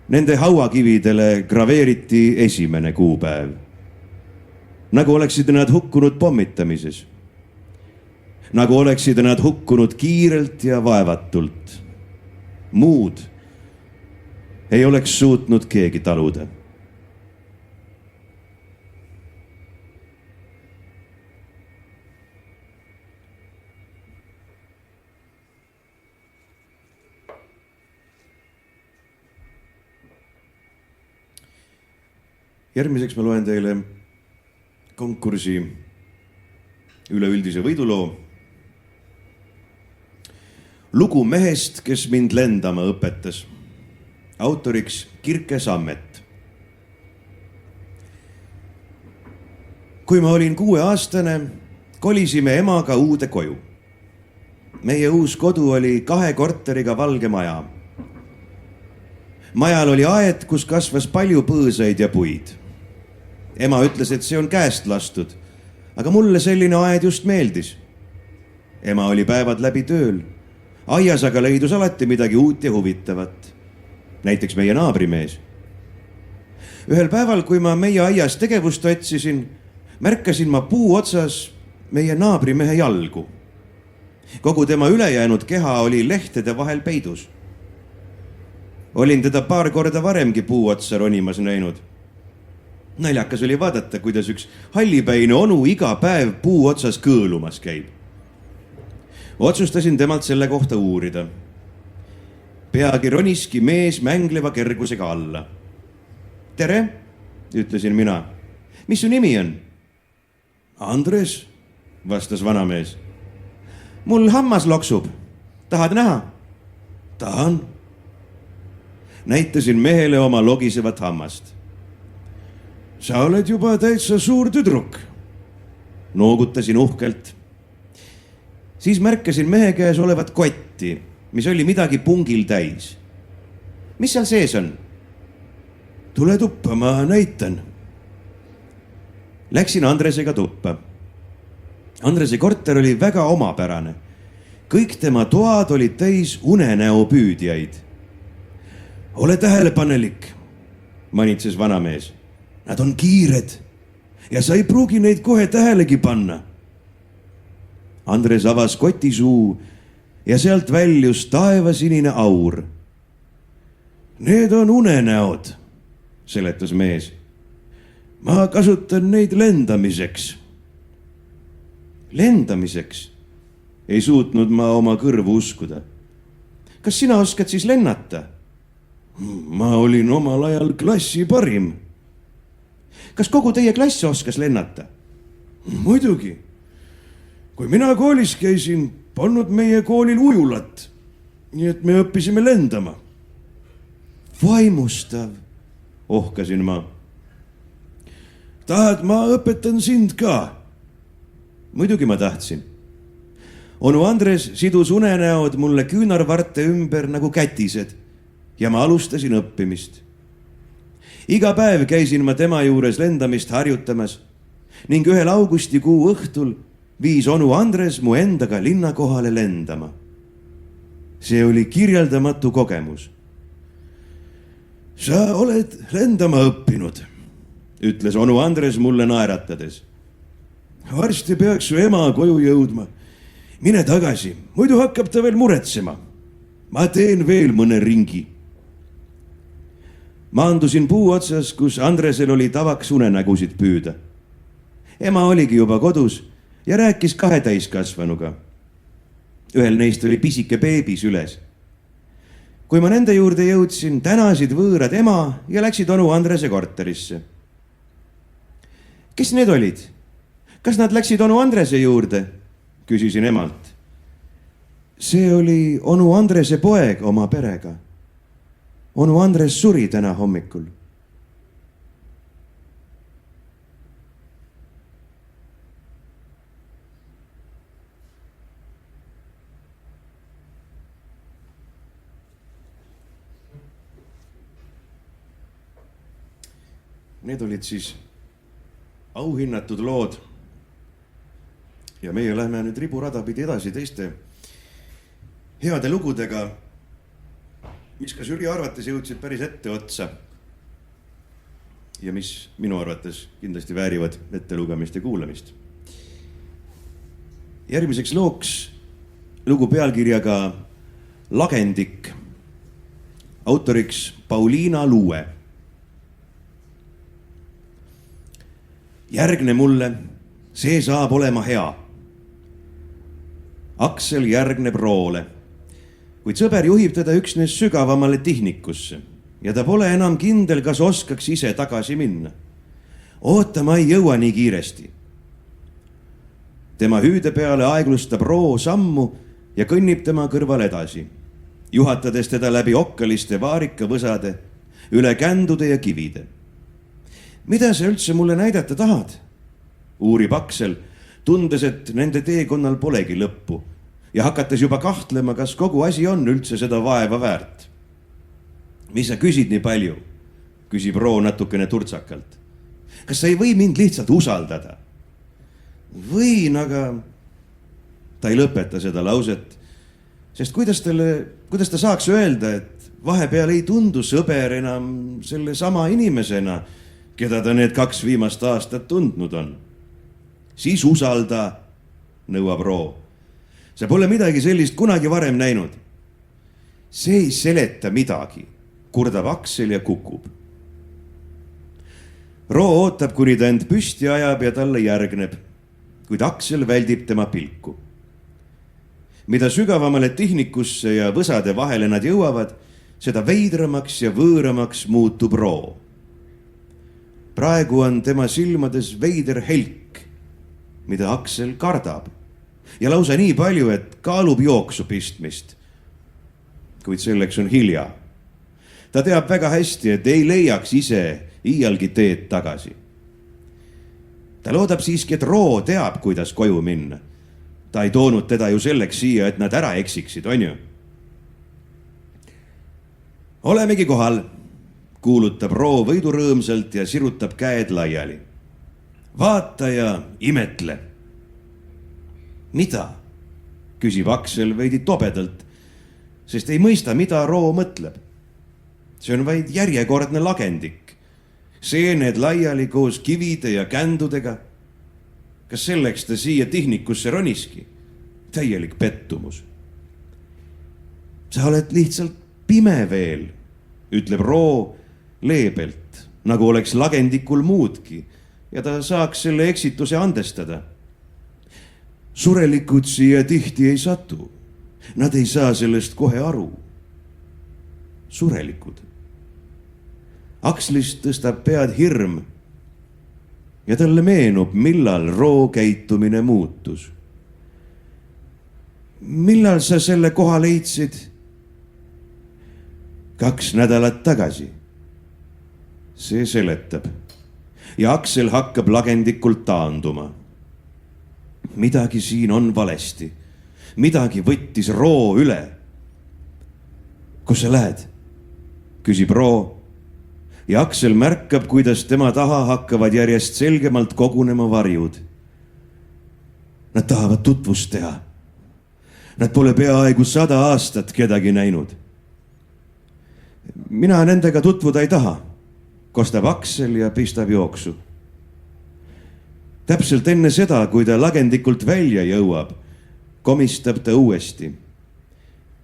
Nende hauakividele graveeriti 1. kuupäev. Nagu oleksid nad hukkunud pommitamises. Nagu oleksid nad hukkunud kiirelt ja vaevatult. Muud ei oleks suutnud keegi taluda. Järgmiseks ma loen teile konkursi üleüldise võiduloo. Lugu mehest, kes mind lendama õpetas. Autoriks Kirke Sammet. Kui ma olin 6-aastane, kolisime emaga uude koju. Meie uus kodu oli 2 korteriga valge maja. Majal oli aed, kus kasvas palju põõsaid ja puid. Ema ütles, et see on käest lastud, aga mulle selline aed just meeldis. Ema oli päevad läbi tööl. Aias aga leidus alati midagi uut ja huvitavat. Näiteks meie naabrimees. Ühel päeval, kui ma meie aias tegevust otsisin, märkasin ma puu otsas meie naabrimehe jalgu. Kogu tema ülejäänud keha oli lehtede vahel peidus. Olin teda paar korda varemgi puu otsa ronimas näinud. Naljakas oli vaadata, kuidas üks hallipäine onu iga päev puu otsas kõõlumas käib. otsustasin temalt selle kohta uurida. Peagi roniski mees mängleva kergusega alla. Tere, ütlesin mina. Mis su nimi on? Andres, vastas vanamees. Mul hammas loksub. Tahad näha? Tahan. Näitasin mehele oma logisevat hammast. Sa oled juba täitsa suur tüdruk. Noogutasin uhkelt. Siis märkasin mehe käes olevat kotti, mis oli midagi pungil täis. Mis seal sees on? Tule tuppa, ma näitan. Läksin Andresega tuppa. Andrese korter oli väga omapärane. Kõik tema toad olid täis unenäopüüdjaid. Ole tähelepanelik, manitses vanamees. Nad on kiired ja sa ei pruugi neid kohe tähelegi panna. Andres avas kotisuu ja sealt väljus taevasinine aur. Need on unenäod, seletas mees. Ma kasutan neid lendamiseks. Lendamiseks? Ei suutnud ma oma kõrvu uskuda. Kas sina oskad siis lennata? Ma olin omal ajal klassi parim. Kas kogu teie klass oskas lennata? Muidugi. Kui mina koolis käisin, polnud meie koolil ujulat. Nii et me õppisime lendama. Vaimustav, ohkasin ma. Tahad, ma õpetan sind ka? Muidugi ma tahtsin. Onu Andres sidus unenäod mulle küünarvarte ümber nagu kätised ja ma alustasin õppimist. Iga päev käisin ma tema juures lendamist harjutamas ning ühel augustikuu õhtul viis onu Andres mu endaga linna kohale lendama. See oli kirjeldamatu kogemus. Sa oled lendama õppinud, ütles onu Andres mulle naeratades. Varsti peaks su ema koju jõudma. Mine tagasi, muidu hakkab ta veel muretsema. Ma teen veel mõne ringi. Maandusin puu otsas, kus Andresel oli tavaks unenägusid püüda. Ema oligi juba kodus ja rääkis 2 täiskasvanuga. Ühel neist oli pisike beebi süles. Kui ma nende juurde jõudsin, tänasid võõrad ema ja läksid onu Andrese korterisse. Kes need olid? Kas nad läksid onu Andrese juurde? Küsisin emalt. See oli onu Andrese poeg oma perega. Onu Andres suri täna hommikul. Need olid siis auhinnatud lood. Ja meie lähme nüüd riburada pidi edasi teiste heade lugudega, mis ka žürii arvates jõudsid päris ette otsa. Ja mis minu arvates kindlasti väärivad ettelugemist ja kuulamist. Järgmiseks looks lugu pealkirjaga Lagendik. Autoriks Pauliina Luue. Järgne mulle, see saab olema hea. Aksel järgneb Roole, kuid sõber juhib teda üksnes sügavamale tihnikusse ja ta pole enam kindel, kas oskaks ise tagasi minna. Ootama ei jõua nii kiiresti. Tema hüüde peale aeglustab Roo sammu ja kõnnib tema kõrval edasi, juhatades teda läbi okkaliste vaarikavõsade, üle kändude ja kivide. Mida sa üldse mulle näidata tahad? Uurib Aksel, tundes, et nende teekonnal polegi lõppu ja hakates juba kahtlema, kas kogu asi on üldse seda vaeva väärt. Mis sa küsid nii palju? Küsib Roo natukene turtsakalt. Kas sa ei või mind lihtsalt usaldada? Võin, aga ta ei lõpeta seda lauset, sest kuidas ta saaks öelda, et vahepeal ei tundu sõber enam selle sama inimesena, keda ta need 2 viimast aastat tundnud on. Siis usalda, nõuab Roo. Sa pole midagi sellist kunagi varem näinud. See ei seleta midagi, kurdab Aksel ja kukub. Roo ootab, kuni ta end püsti ajab ja talle järgneb, kuid Aksel väldib tema pilku. mida sügavamale tihnikusse ja võsade vahele nad jõuavad, seda veidramaks ja võõramaks muutub Roo. Praegu on tema silmades veider helk, mida Aksel kardab ja lausa nii palju, et kaalub jooksu pistmist. Kuid selleks on hilja. Ta teab väga hästi, et ei leiaks ise iialgi teed tagasi. Ta loodab siiski, et Roo teab, kuidas koju minna. Ta ei toonud teda ju selleks siia, et nad ära eksiksid, on ju? Olemegi kohal, kuulutab Roo võidurõõmsalt ja sirutab käed laiali. Vaata ja imetle. Mida? Küsib Aksel veidi tobedalt, sest ei mõista, mida Roo mõtleb. See on vaid järjekordne lagendik. Seened laiali koos kivide ja kändudega. Kas selleks ta siia tihnikusse roniski? Täielik pettumus. Sa oled lihtsalt pime veel, ütleb Roo leebelt, nagu oleks lagendikul muudki ja ta saaks selle eksituse andestada. Surelikud siia tihti ei satu. Nad ei saa sellest kohe aru. Surelikud. Akslist tõstab pead hirm ja talle meenub, millal Roo käitumine muutus. Millal sa selle koha leidsid? 2 nädalat tagasi. See seletab ja Aksel hakkab lagendikult taanduma. Midagi siin on valesti. Midagi võttis Roo üle. Kus sa lähed? Küsib Roo ja Aksel märkab, kuidas tema taha hakkavad järjest selgemalt kogunema varjud. Nad tahavad tutvust teha. Nad pole peaaegu 100 aastat kedagi näinud. Mina nendega tutvuda ei taha, kostab Aksel ja pistab jooksu. Täpselt enne seda, kui ta lagendikult välja jõuab, komistab ta uuesti.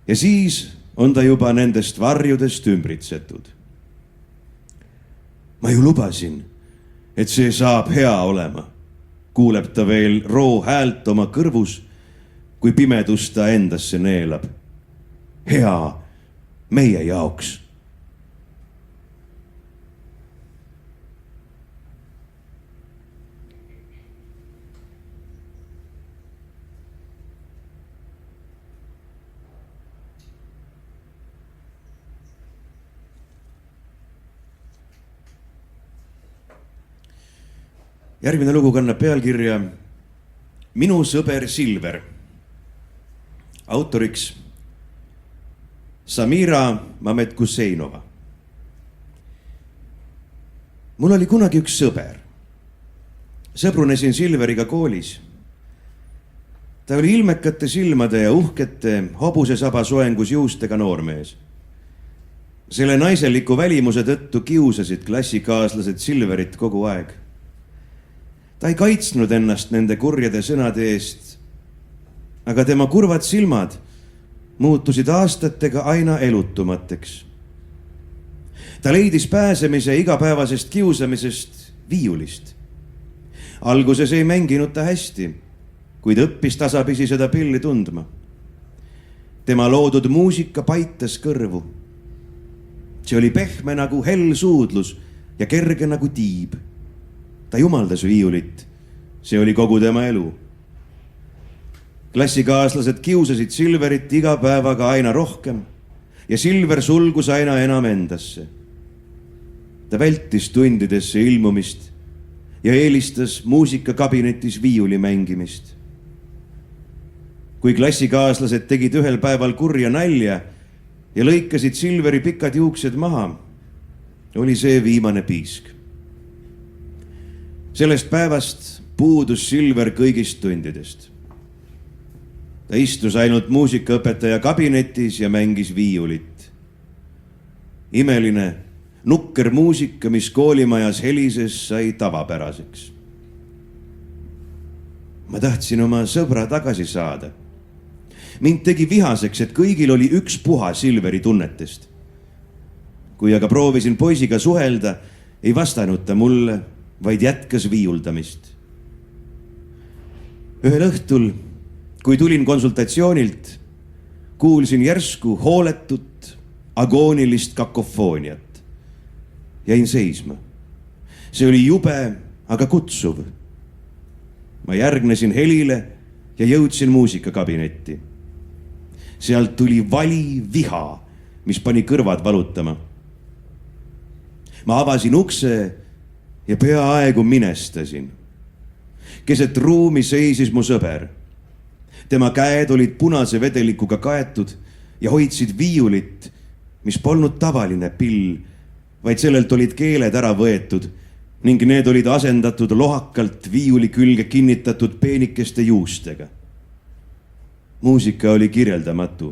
Ja siis on ta juba nendest varjudest ümbritsetud. Ma ju lubasin, et see saab hea olema, kuuleb ta veel Roo häält oma kõrvus, kui pimedus ta endasse neelab. Hea meie jaoks. Järgmine lugu kannab pealkirja Minu sõber Silver. Autoriks Samira Mametkuseinova. Mul oli kunagi üks sõber. Sõbrunesin Silveriga koolis. Ta oli ilmekate silmade ja uhkete hobusesaba soengus juustega noormees. Selle naiseliku välimuse tõttu kiusasid klassikaaslased Silverit kogu aeg. Ta ei kaitsnud ennast nende kurjade sõnade eest, aga tema kurvad silmad muutusid aastatega aina elutumateks. Ta leidis pääsemise igapäevasest kiusamisest viiulist. Alguses ei mänginud ta hästi, kuid õppis tasapisi seda pilli tundma. Tema loodud muusika paitas kõrvu. See oli pehme nagu hell suudlus ja kerge nagu tiib. Ta jumaldas viiulit. See oli kogu tema elu. Klassikaaslased kiusasid Silverit iga päevaga aina rohkem ja Silver sulgus aina enam endasse. Ta vältis tundidesse ilmumist ja eelistas muusikakabinetis viiuli mängimist. Kui klassikaaslased tegid ühel päeval kurja nalja ja lõikasid Silveri pikad juuksed maha, oli see viimane piisk. Sellest päevast puudus Silver kõigist tundidest. Ta istus ainult muusikaõpetaja kabinetis ja mängis viiulit. Imeline, nukker muusika, mis koolimajas helises, sai tavapäraseks. Ma tahtsin oma sõbra tagasi saada. Mind tegi vihaseks, et kõigil oli ükspuha Silveri tunnetest. Kui aga proovisin poisiga suhelda, ei vastanud ta mulle, vaid jätkas viiuldamist. Ühel õhtul kui tulin konsultatsioonilt, kuulsin järsku hooletut agoonilist kakofooniat. Jäin seisma. See oli jube, aga kutsuv. Ma järgnesin helile ja jõudsin muusikakabinetti. Sealt tuli vali viha, mis pani kõrvad valutama. Ma avasin ukse ja peaaegu minestasin. Keset ruumi seisis mu sõber. Tema käed olid punase vedelikuga kaetud ja hoidsid viiulit, mis polnud tavaline pill, vaid sellelt olid keeled ära võetud ning need olid asendatud lohakalt viiuli külge kinnitatud peenikeste juustega. Muusika oli kirjeldamatu.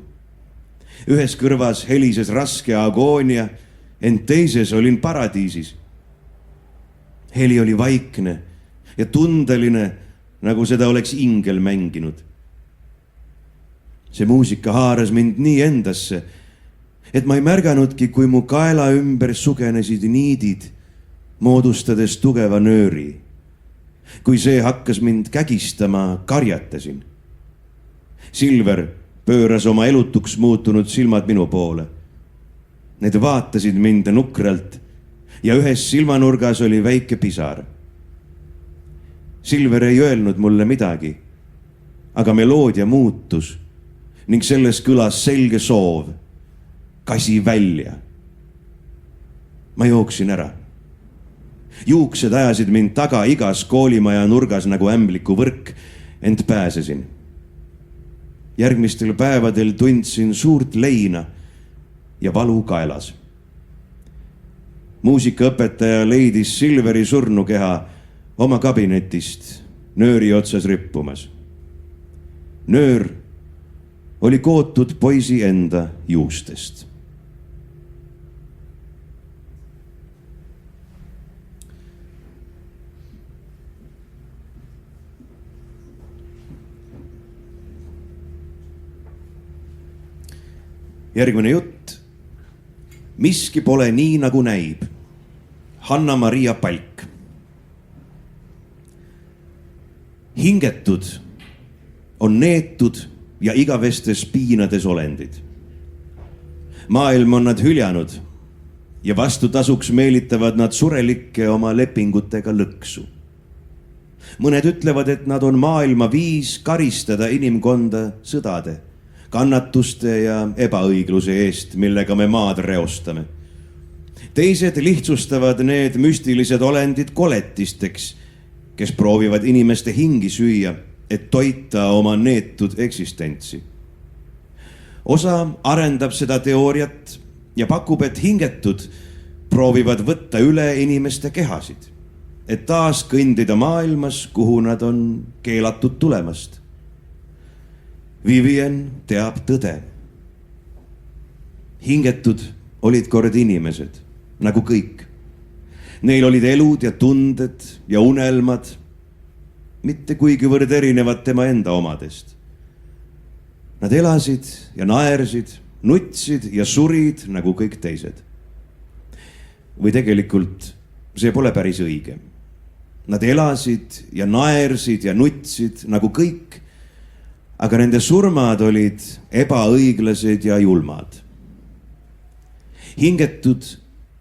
Ühes kõrvas helises raske agoonia, ent teises olin paradiisis. Heli oli vaikne ja tundeline, nagu seda oleks ingel mänginud. See muusika haaras mind nii endasse, et ma ei märganudki, kui mu kaela ümber sugenesid niidid, moodustades tugeva nööri. Kui see hakkas mind kägistama, karjatasin. Silver pööras oma elutuks muutunud silmad minu poole. Need vaatasid mind nukralt ja ühes silmanurgas oli väike pisar. Silver ei öelnud mulle midagi, aga meloodia muutus ning selles kõlas selge soov. Kasi välja. Ma jooksin ära. Juuksed ajasid mind taga igas koolimaja nurgas nagu ämbliku võrk, ent pääsesin. Järgmistel päevadel tundsin suurt leina ja valu kaelas. Muusikaõpetaja leidis Silveri surnukeha oma kabinetist nööri otsas rippumas. Nöör oli kootud poisi enda juustest. Järgmine jutt. Miski pole nii, nagu näib. Hanna-Maria Palk. Hingetud on neetud ja igavestes piinades olendid. Maailm on nad hüljanud ja vastutasuks meelitavad nad surelikke oma lepingutega lõksu. Mõned ütlevad, et nad on maailma viis karistada inimkonda sõdade, kannatuste ja ebaõigluse eest, millega me maad reostame. Teised lihtsustavad need müstilised olendid koletisteks, kes proovivad inimeste hingi süüa, et toita oma neetud eksistentsi. Osa arendab seda teooriat ja pakub, et hingetud proovivad võtta üle inimeste kehasid, et taas kõndida maailmas, kuhu nad on keelatud tulemast. Vivien teab tõde. Hingetud olid kord inimesed, nagu kõik. Neil olid elud ja tunded ja unelmad, mitte kuigivõrd erinevad tema enda omadest. Nad elasid ja naersid, nutsid ja surid nagu kõik teised. Või tegelikult see pole päris õige. Nad elasid ja naersid ja nutsid nagu kõik, aga nende surmad olid ebaõiglased ja julmad. Hingetud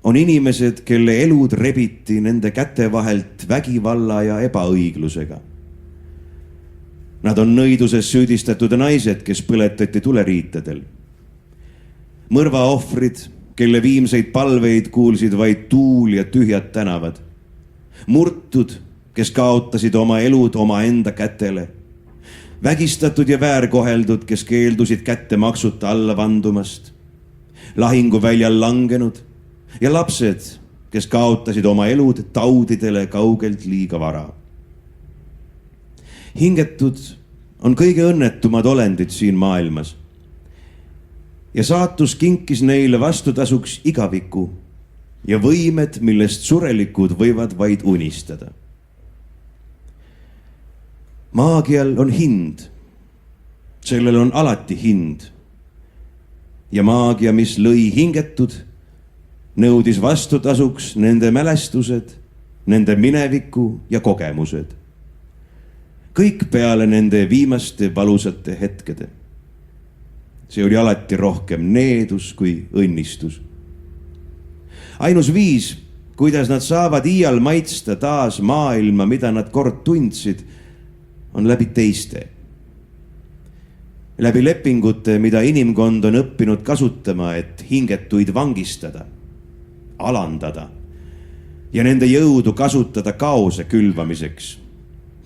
on inimesed, kelle elud rebiti nende käte vahelt vägivalla ja ebaõiglusega. Nad on nõiduses süüdistatud naised, kes põletati tuleriitadel. Mõrvaohvrid, kelle viimseid palveid kuulsid vaid tuul ja tühjad tänavad. Murtud, kes kaotasid oma elud oma enda kätele. Vägistatud ja väärkoheldud, kes keeldusid kätte maksuta alla vandumast. Lahinguväljal langenud ja lapsed, kes kaotasid oma elud taudidele kaugelt liiga vara. Hingetud on kõige õnnetumad olendid siin maailmas. Ja saatus kinkis neile vastutasuks igaviku ja võimed, millest surelikud võivad vaid unistada. Maagial on hind. Sellel on alati hind. Ja maagia, mis lõi hingetud, nõudis vastutasuks nende mälestused, nende mineviku ja kogemused. kõik peale nende viimaste valusate hetkede. See oli alati rohkem needus kui õnnistus. Ainus viis, kuidas nad saavad iial maitsta taas maailma, mida nad kord tundsid, on läbi teiste. Läbi lepingute, mida inimkond on õppinud kasutama, et hingetuid vangistada, alandada ja nende jõudu kasutada kaose külvamiseks,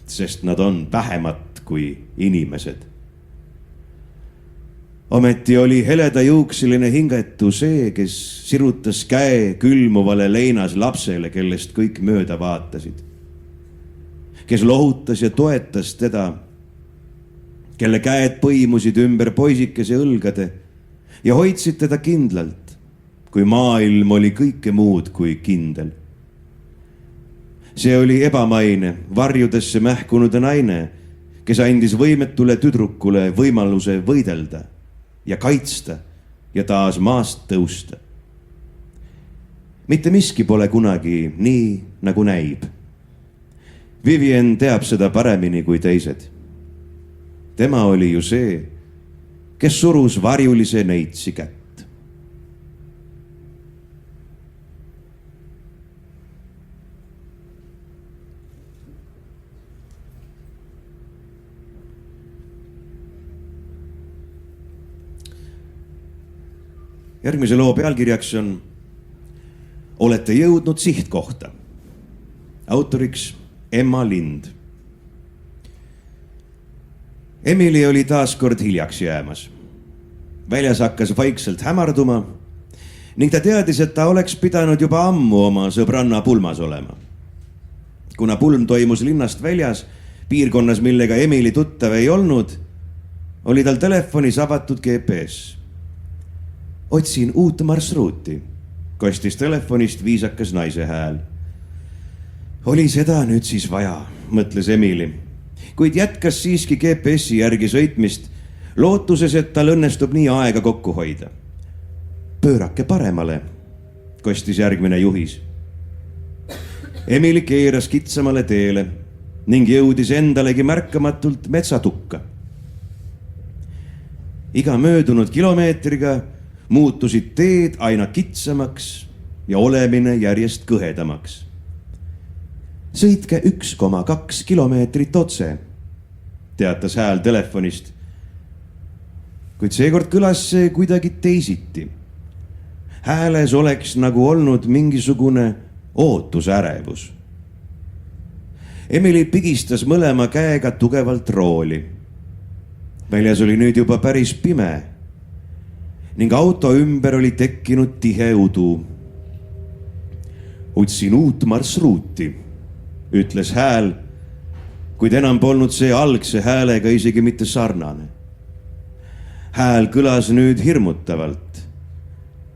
sest nad on vähemat kui inimesed. Ometi oli heledajuukseline hingetu see, kes sirutas käe külmuvale leinas lapsele, kellest kõik mööda vaatasid. Kes lohutas ja toetas teda, kelle käed põimusid ümber poisikese õlgade ja hoidsid teda kindlalt, kui maailm oli kõike muud kui kindel. See oli ebamaine, varjudesse mähkunud naine, kes andis võimetule tüdrukule võimaluse võidelda ja kaitsta ja taas maast tõusta. Mitte miski pole kunagi nii, nagu näib. Vivien teab seda paremini kui teised. Tema oli ju see, kes surus varjulise neitsi kätt. Järgmise loo pealkirjaks on Olete jõudnud sihtkohta. Autoriks Emma Lind. Emily oli taas kord hiljaks jäämas. Väljas hakkas vaikselt hämarduma ning ta teadis, et ta oleks pidanud juba ammu oma sõbranna pulmas olema. Kuna pulm toimus linnast väljas, piirkonnas, millega Emily tuttav ei olnud, oli tal telefonis avatud GPS. Otsin uut marsruuti, kostis telefonist viisakas naise hääl. Oli seda nüüd siis vaja, mõtles Emily, kuid jätkas siiski GPS-i järgi sõitmist, lootuses, et tal õnnestub nii aega kokku hoida. Pöörake paremale, kostis järgmine juhis. Emily keeras kitsamale teele ning jõudis endalegi märkamatult metsatukka. Iga möödunud kilomeetriga muutusid teed aina kitsamaks ja olemine järjest kõhedamaks. Sõitke 1,2 kilomeetrit otse, teatas hääl telefonist. Kuid seekord kõlas see kuidagi teisiti. Hääles oleks nagu olnud mingisugune ootusärevus. Emily pigistas mõlema käega tugevalt rooli. Väljas oli nüüd juba päris pime ning auto ümber oli tekkinud tihe udu. Otsin uut marsruuti, ütles hääl, kuid enam polnud see algse häälega isegi mitte sarnane. Hääl kõlas nüüd hirmutavalt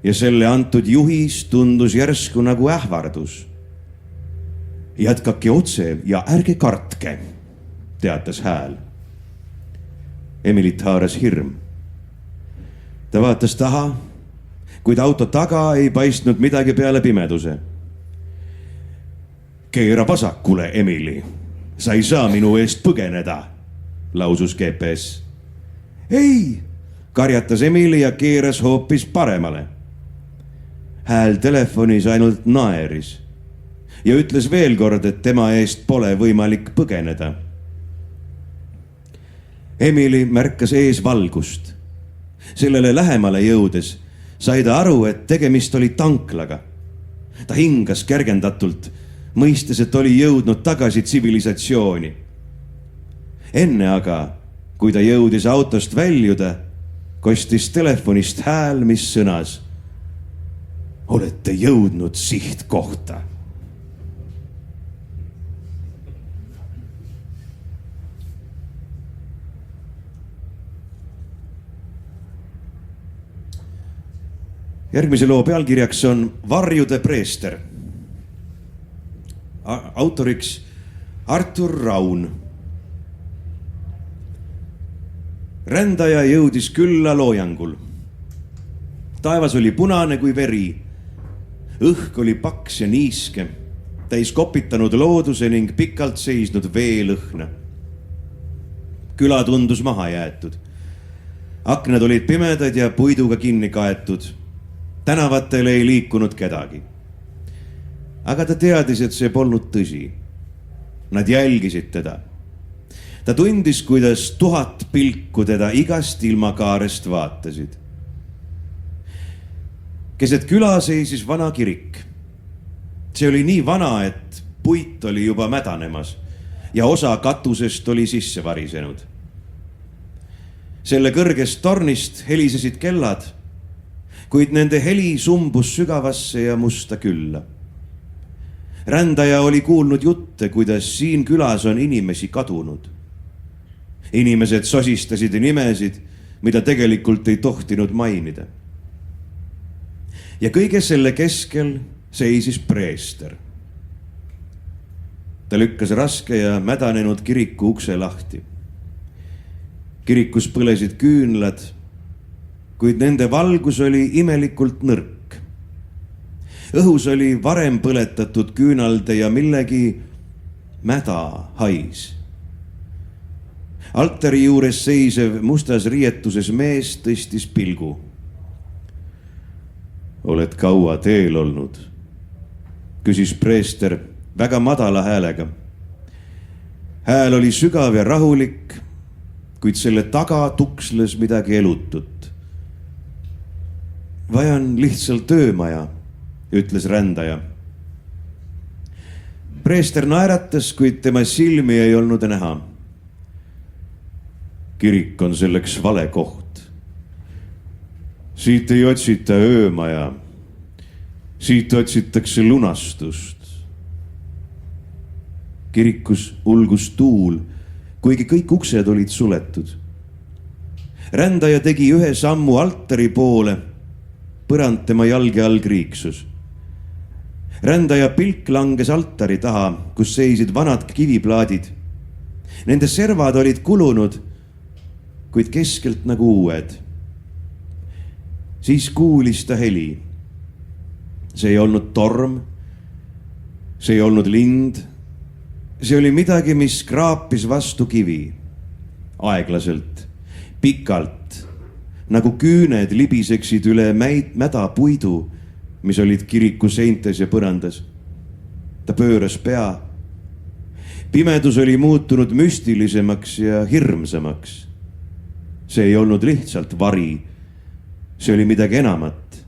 ja selle antud juhis tundus järsku nagu ähvardus. Jätkake otse ja ärge kartke, teatas hääl. Emilit haaras hirm. Ta vaatas taha, kuid auto taga ei paistnud midagi peale pimeduse. Keera vasakule, Emily. Sa ei saa minu eest põgeneda, lausus GPS. Ei, karjatas Emily ja keeras hoopis paremale. Hääl telefonis ainult naeris ja ütles veel kord, et tema eest pole võimalik põgeneda. Emily märkas ees valgust. Sellele lähemale jõudes sai ta aru, et tegemist oli tanklaga. Ta hingas kergendatult, mõistes, et oli jõudnud tagasi tsivilisatsiooni. Enne aga, kui ta jõudis autost väljuda, kostis telefonist hääl, mis sõnas: Olete jõudnud sihtkohta. Järgmise loo pealkirjaks on Varjude preester. Autoriks Artur Raun. Rändaja jõudis külla loojangul. Taevas oli punane kui veri. Õhk oli paks ja niiske, täis kopitanud looduse ning pikalt seisnud veelõhna. küla tundus maha jäetud. Aknad olid pimedad ja puiduga kinni kaetud. Tänavatel ei liikunud kedagi. Aga ta teadis, et see polnud tõsi. Nad jälgisid teda. Ta tundis, kuidas 1000 pilku teda igast ilmakaarest vaatasid. Keset küla seisis vana kirik. See oli nii vana, et puit oli juba mädanemas ja osa katusest oli sisse varisenud. Selle kõrgest tornist helisesid kellad, kuid nende heli sumbus sügavasse ja musta külla. Rändaja oli kuulnud jutte, kuidas siin külas on inimesi kadunud. Inimesed sosistasid nimesid, mida tegelikult ei tohtinud mainida. Ja kõige selle keskel seisis preester. Ta lükkas raske ja mädanenud kiriku ukse lahti. Kirikus põlesid küünlad, kuid nende valgus oli imelikult nõrk. Õhus oli varem põletatud küünalde ja millegi mäda hais. Altari juures seisev mustas riietuses mees tõstis pilgu. Oled kaua teel olnud? Küsis preester väga madala häälega. Hääl oli sügav ja rahulik, kuid selle taga tuksles midagi elutut. Vajan lihtsalt töömaja, ütles rändaja. Preester naeratas, kuid tema silmi ei olnud näha. Kirik on selleks vale koht. Siit ei otsita öömaja. Siit otsitakse lunastust. Kirikus ulgus tuul, kuigi kõik uksed olid suletud. Rändaja tegi ühe sammu altari poole, põrand tema jalge all kriiksus. Rändaja pilk langes altari taha, kus seisid vanad kiviplaadid. Nende servad olid kulunud, kuid keskelt nagu uued. Siis kuulis ta heli. See ei olnud torm, see ei olnud lind. See oli midagi, mis kraapis vastu kivi. Aeglaselt, pikalt, nagu küüned libiseksid üle mäda puidu, mis olid kiriku seintes ja põrandas. Ta pööras pea. Pimedus oli muutunud müstilisemaks ja hirmsamaks. See ei olnud lihtsalt vari. See oli midagi enamat.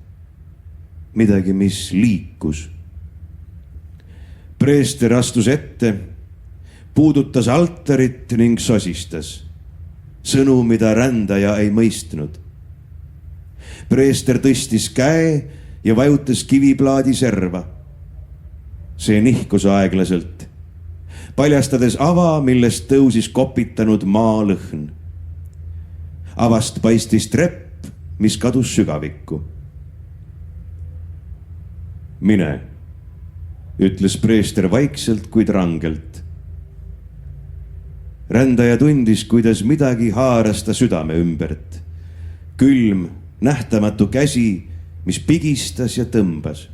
Midagi, mis liikus. Preester astus ette, puudutas altarit ning sosistas. Sõnu, mida rändaja ei mõistnud. Preester tõstis käe ja vajutas kiviplaadi serva. See nihkus aeglaselt, paljastades ava, millest tõusis kopitanud maalõhn. Avast paistis trepp, mis kadus sügavikku. Mine, ütles preester vaikselt, kuid rangelt. Rändaja tundis, kuidas midagi haaras ta südame ümbert. Külm, nähtamatu käsi, mis pigistas ja tõmbas.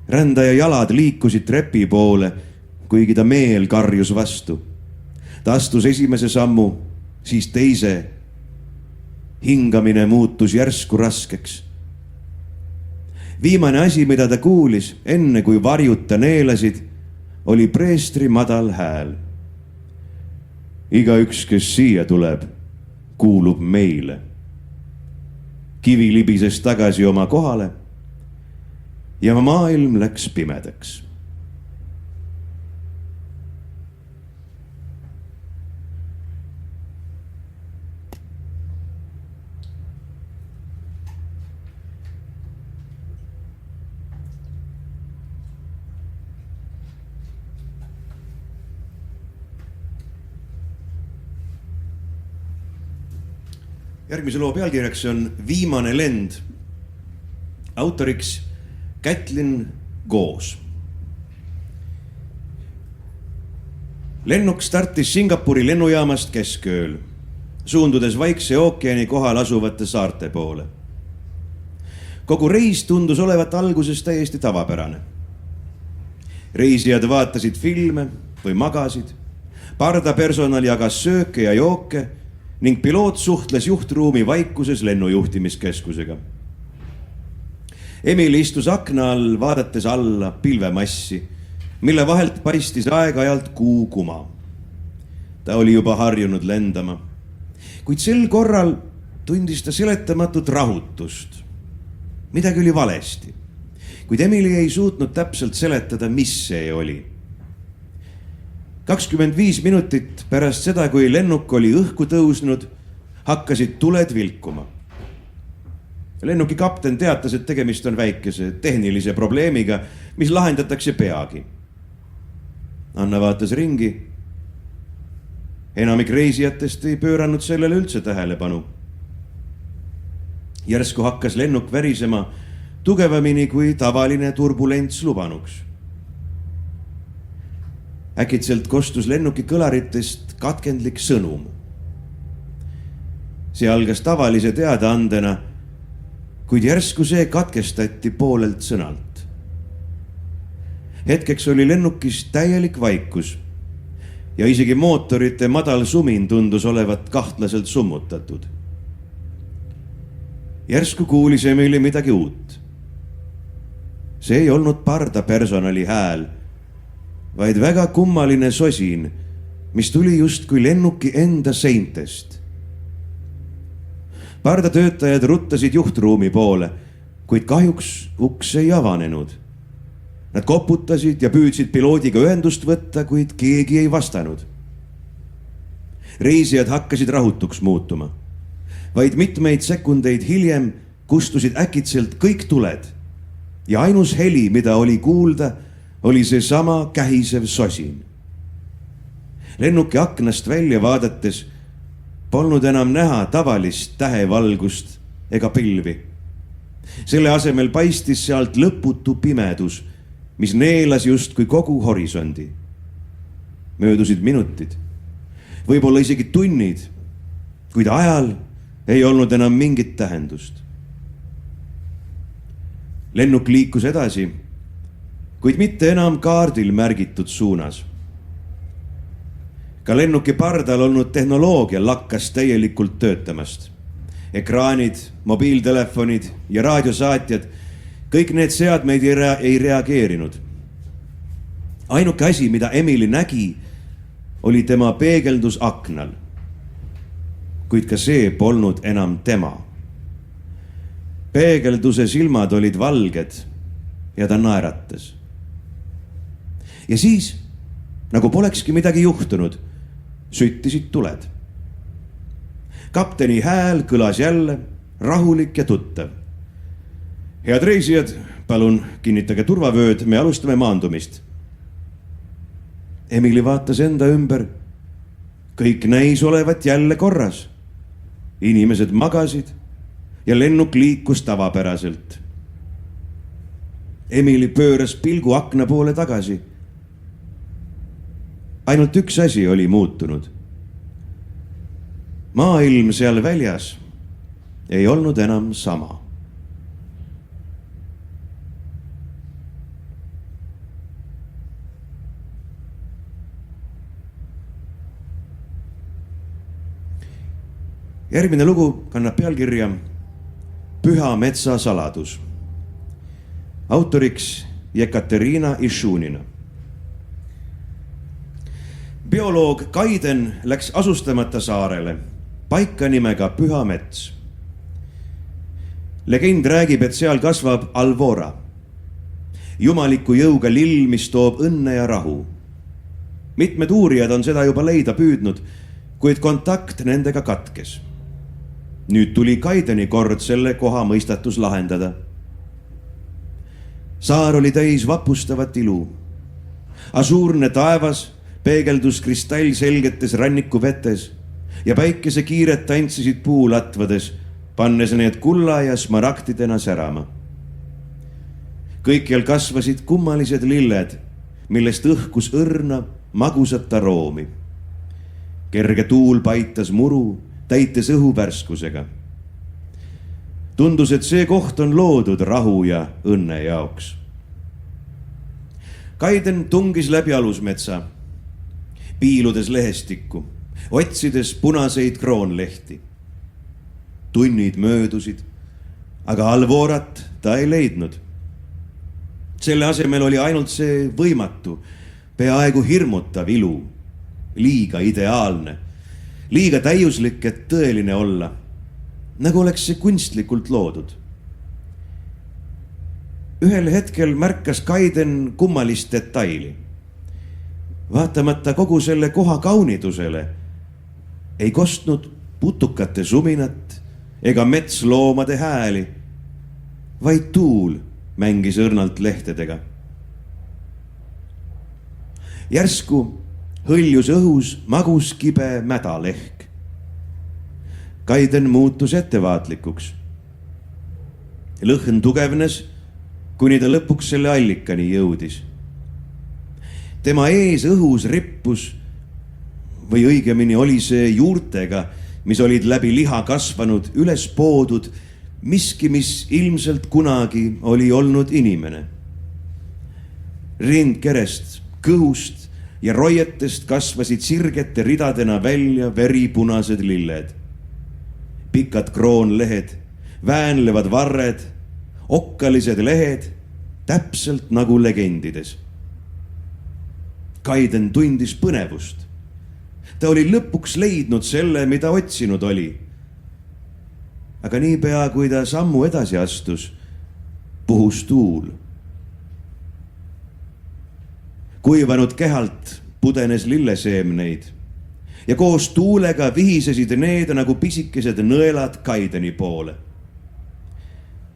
Rändaja jalad liikusid trepi poole, kuigi ta meel karjus vastu. Ta astus esimese sammu, siis teise. Hingamine muutus järsku raskeks. Viimane asi, mida ta kuulis, enne kui varjud ta neelasid, oli preestri madal hääl. Igaüks, kes siia tuleb, kuulub meile. Kivi libises tagasi oma kohale ja maailm läks pimedaks. Järgmise loo pealkirjaks on Viimane lend. Autoriks Kätlin Goos. Lennuk startis Singapuri lennujaamast keskööl, suundudes Vaikse ookeani kohal asuvate saarte poole. Kogu reis tundus olevat alguses täiesti tavapärane. Reisijad vaatasid filme või magasid, pardapersonal jagas sööke ja jooke ning piloot suhtles juhtruumi vaikuses lennujuhtimiskeskusega. Emil istus akna all, vaadates alla pilvemassi, mille vahelt paistis aeg-ajalt kuukuma. Ta oli juba harjunud lendama, kuid sel korral tundis ta seletamatut rahutust. Midagi oli valesti, kuid Emili ei suutnud täpselt seletada, mis see oli. 25 minutit pärast seda, kui lennuk oli õhku tõusnud, hakkasid tuled vilkuma. Lennuki kapten teatas, et tegemist on väikese tehnilise probleemiga, mis lahendatakse peagi. Anna vaatas ringi. Enamik reisijatest ei pööranud sellele üldse tähelepanu. Järsku hakkas lennuk värisema tugevamini kui tavaline turbulents lubanuks. Äkitselt kostus lennuki kõlaritest katkendlik sõnum. See algas tavalise teadaandena, kuid järsku see katkestati poolelt sõnalt. Hetkeks oli lennukis täielik vaikus ja isegi mootorite madal sumin tundus olevat kahtlaselt summutatud. Järsku kuulis Emili midagi uut. See ei olnud pardapersonali hääl, vaid väga kummaline sosin, mis tuli justkui lennuki enda seintest. Pardatöötajad ruttasid juhtruumi poole, kuid kahjuks uks ei avanenud. Nad koputasid ja püüdsid piloodiga ühendust võtta, kuid keegi ei vastanud. Reisijad hakkasid rahutuks muutuma. Vaid mitmeid sekundeid hiljem kustusid äkitselt kõik tuled ja ainus heli, mida oli kuulda, oli see sama kähisev sosin. Lennuki aknast välja vaadates polnud enam näha tavalist tähevalgust ega pilvi. Selle asemel paistis sealt lõputu pimedus, mis neelas justkui kogu horisondi. Möödusid minutid, võib-olla isegi tunnid, kuid ajal ei olnud enam mingit tähendust. Lennuk liikus edasi, kuid mitte enam kaardil märgitud suunas. Ka lennuki pardal olnud tehnoloogia lakkas täielikult töötamast. Ekraanid, mobiiltelefonid ja raadiosaatjad, kõik need seadmeid ei reageerinud. Ainuke asi, mida Emili nägi, oli tema peegeldus aknal. Kuid ka see polnud enam tema. Peegelduse silmad olid valged ja ta naeratas. Ja siis, nagu polekski midagi juhtunud, süttisid tuled. Kapteni hääl kõlas jälle, rahulik ja tuttav. Head reisijad, palun kinnitage turvavööd, me alustame maandumist. Emili vaatas enda ümber. Kõik näis olevat jälle korras. Inimesed magasid ja lennuk liikus tavapäraselt. Emili pööras pilgu akna poole tagasi. Ainult üks asi oli muutunud. Maailm seal väljas ei olnud enam sama. Järgmine lugu kannab pealkirja Püha metsa saladus. Autoriks Jekaterina Išunina. Bioloog Kaiden läks asustamata saarele, paika nimega Püha mets. Legend räägib, et seal kasvab alvora, jumaliku jõuga lill, mis toob õnne ja rahu. Mitmed uurijad on seda juba leida püüdnud, kuid kontakt nendega katkes. Nüüd tuli Kaideni kord selle koha mõistatus lahendada. Saar oli täis vapustavat ilu. Asuurne taevas peegeldus kristallselgetes rannikuvetes ja päikese kiired tantsisid puulatvades, pannes need kulla ja smaragdidena särama. Kõikjal kasvasid kummalised lilled, millest õhkus õrna magusat aroomi. Kerge tuul paitas muru, täites õhu värskusega. Tundus, et see koht on loodud rahu ja õnne jaoks. Kaiden tungis läbi alusmetsa. piiludes lehestikku, otsides punaseid kroonlehti. Tunnid möödusid, aga Alvorat ta ei leidnud. Selle asemel oli ainult see võimatu, peaaegu hirmutav ilu, liiga ideaalne, liiga täiuslik, et tõeline olla, nagu oleks see kunstlikult loodud. Ühel hetkel märkas Kaiden kummalist detaili. Vaatamata kogu selle koha kaunidusele ei kostnud putukate suminat ega metsloomade hääli, vaid tuul mängis õrnalt lehtedega. Järsku hõljus õhus magus kibe mädalehk. Kaiden muutus ettevaatlikuks. Lõhn tugevnes, kuni ta lõpuks selle allikani jõudis. Tema ees õhus rippus, või õigemini oli see juurtega, mis olid läbi liha kasvanud, üles poodud, miski, mis ilmselt kunagi oli olnud inimene. Rindkerest, kõhust ja roietest kasvasid sirgete ridadena välja veripunased lilled. Pikad kroonlehed, väänlevad varred, okkalised lehed, täpselt nagu legendides. Kaiden tundis põnevust. Ta oli lõpuks leidnud selle, mida otsinud oli. Aga niipea, kui ta sammu edasi astus, puhus tuul. Kuivanud kehalt pudenes lilleseemneid ja koos tuulega vihisesid need nagu pisikesed nõelad Kaideni poole.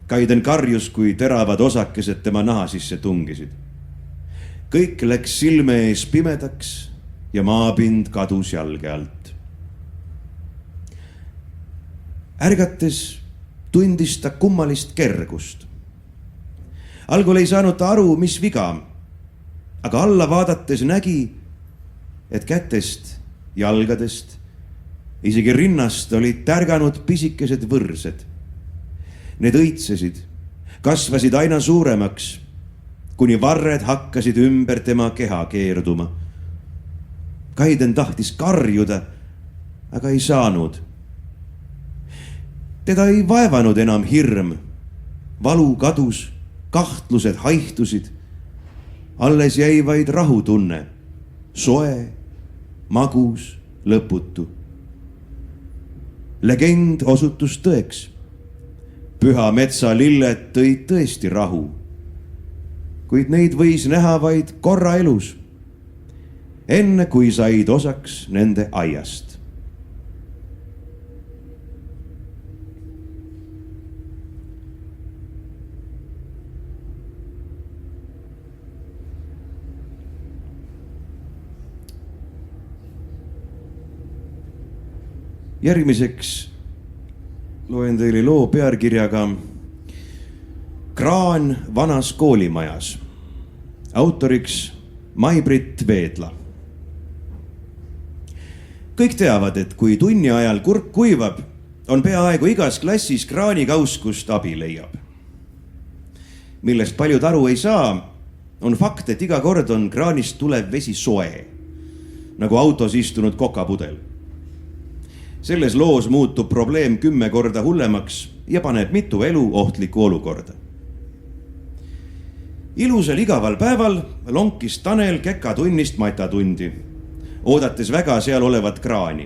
Kaiden karjus, kui teravad osakesed tema naha sisse tungisid. Kõik läks silme ees pimedaks ja maapind kadus jalge alt. Ärgates tundis ta kummalist kergust. Algul ei saanud ta aru, mis viga, aga alla vaadates nägi, et kätest, jalgadest, isegi rinnast olid tärganud pisikesed võrsed. Need õitsesid, kasvasid aina suuremaks, kuni varred hakkasid ümber tema keha keerduma. Kaiden tahtis karjuda, aga ei saanud. Teda ei vaevanud enam hirm. Valu kadus, kahtlused haihtusid. Alles jäi vaid rahutunne. Soe, magus, lõputu. Legend osutus tõeks. Püha metsa lilled tõid tõesti rahu. Kuid neid võis näha vaid korra elus, enne kui said osaks nende aiast. Järgmiseks loen teile loo pealkirjaga Kraan vanas koolimajas. Autoriks Mai-Britt Veedla. Kõik teavad, et kui tunni ajal kurk kuivab, on peaaegu igas klassis kraanikauss, kust abi leiab. Millest paljud aru ei saa, on fakt, et iga kord on kraanist tulev vesi soe, nagu autos istunud kokapudel. Selles loos muutub probleem 10 korda hullemaks ja paneb mitu elu ohtlikku olukorda. Ilusal igaval päeval lonkis Tanel Kekatunnist matatundi, oodates väga seal olevat kraani.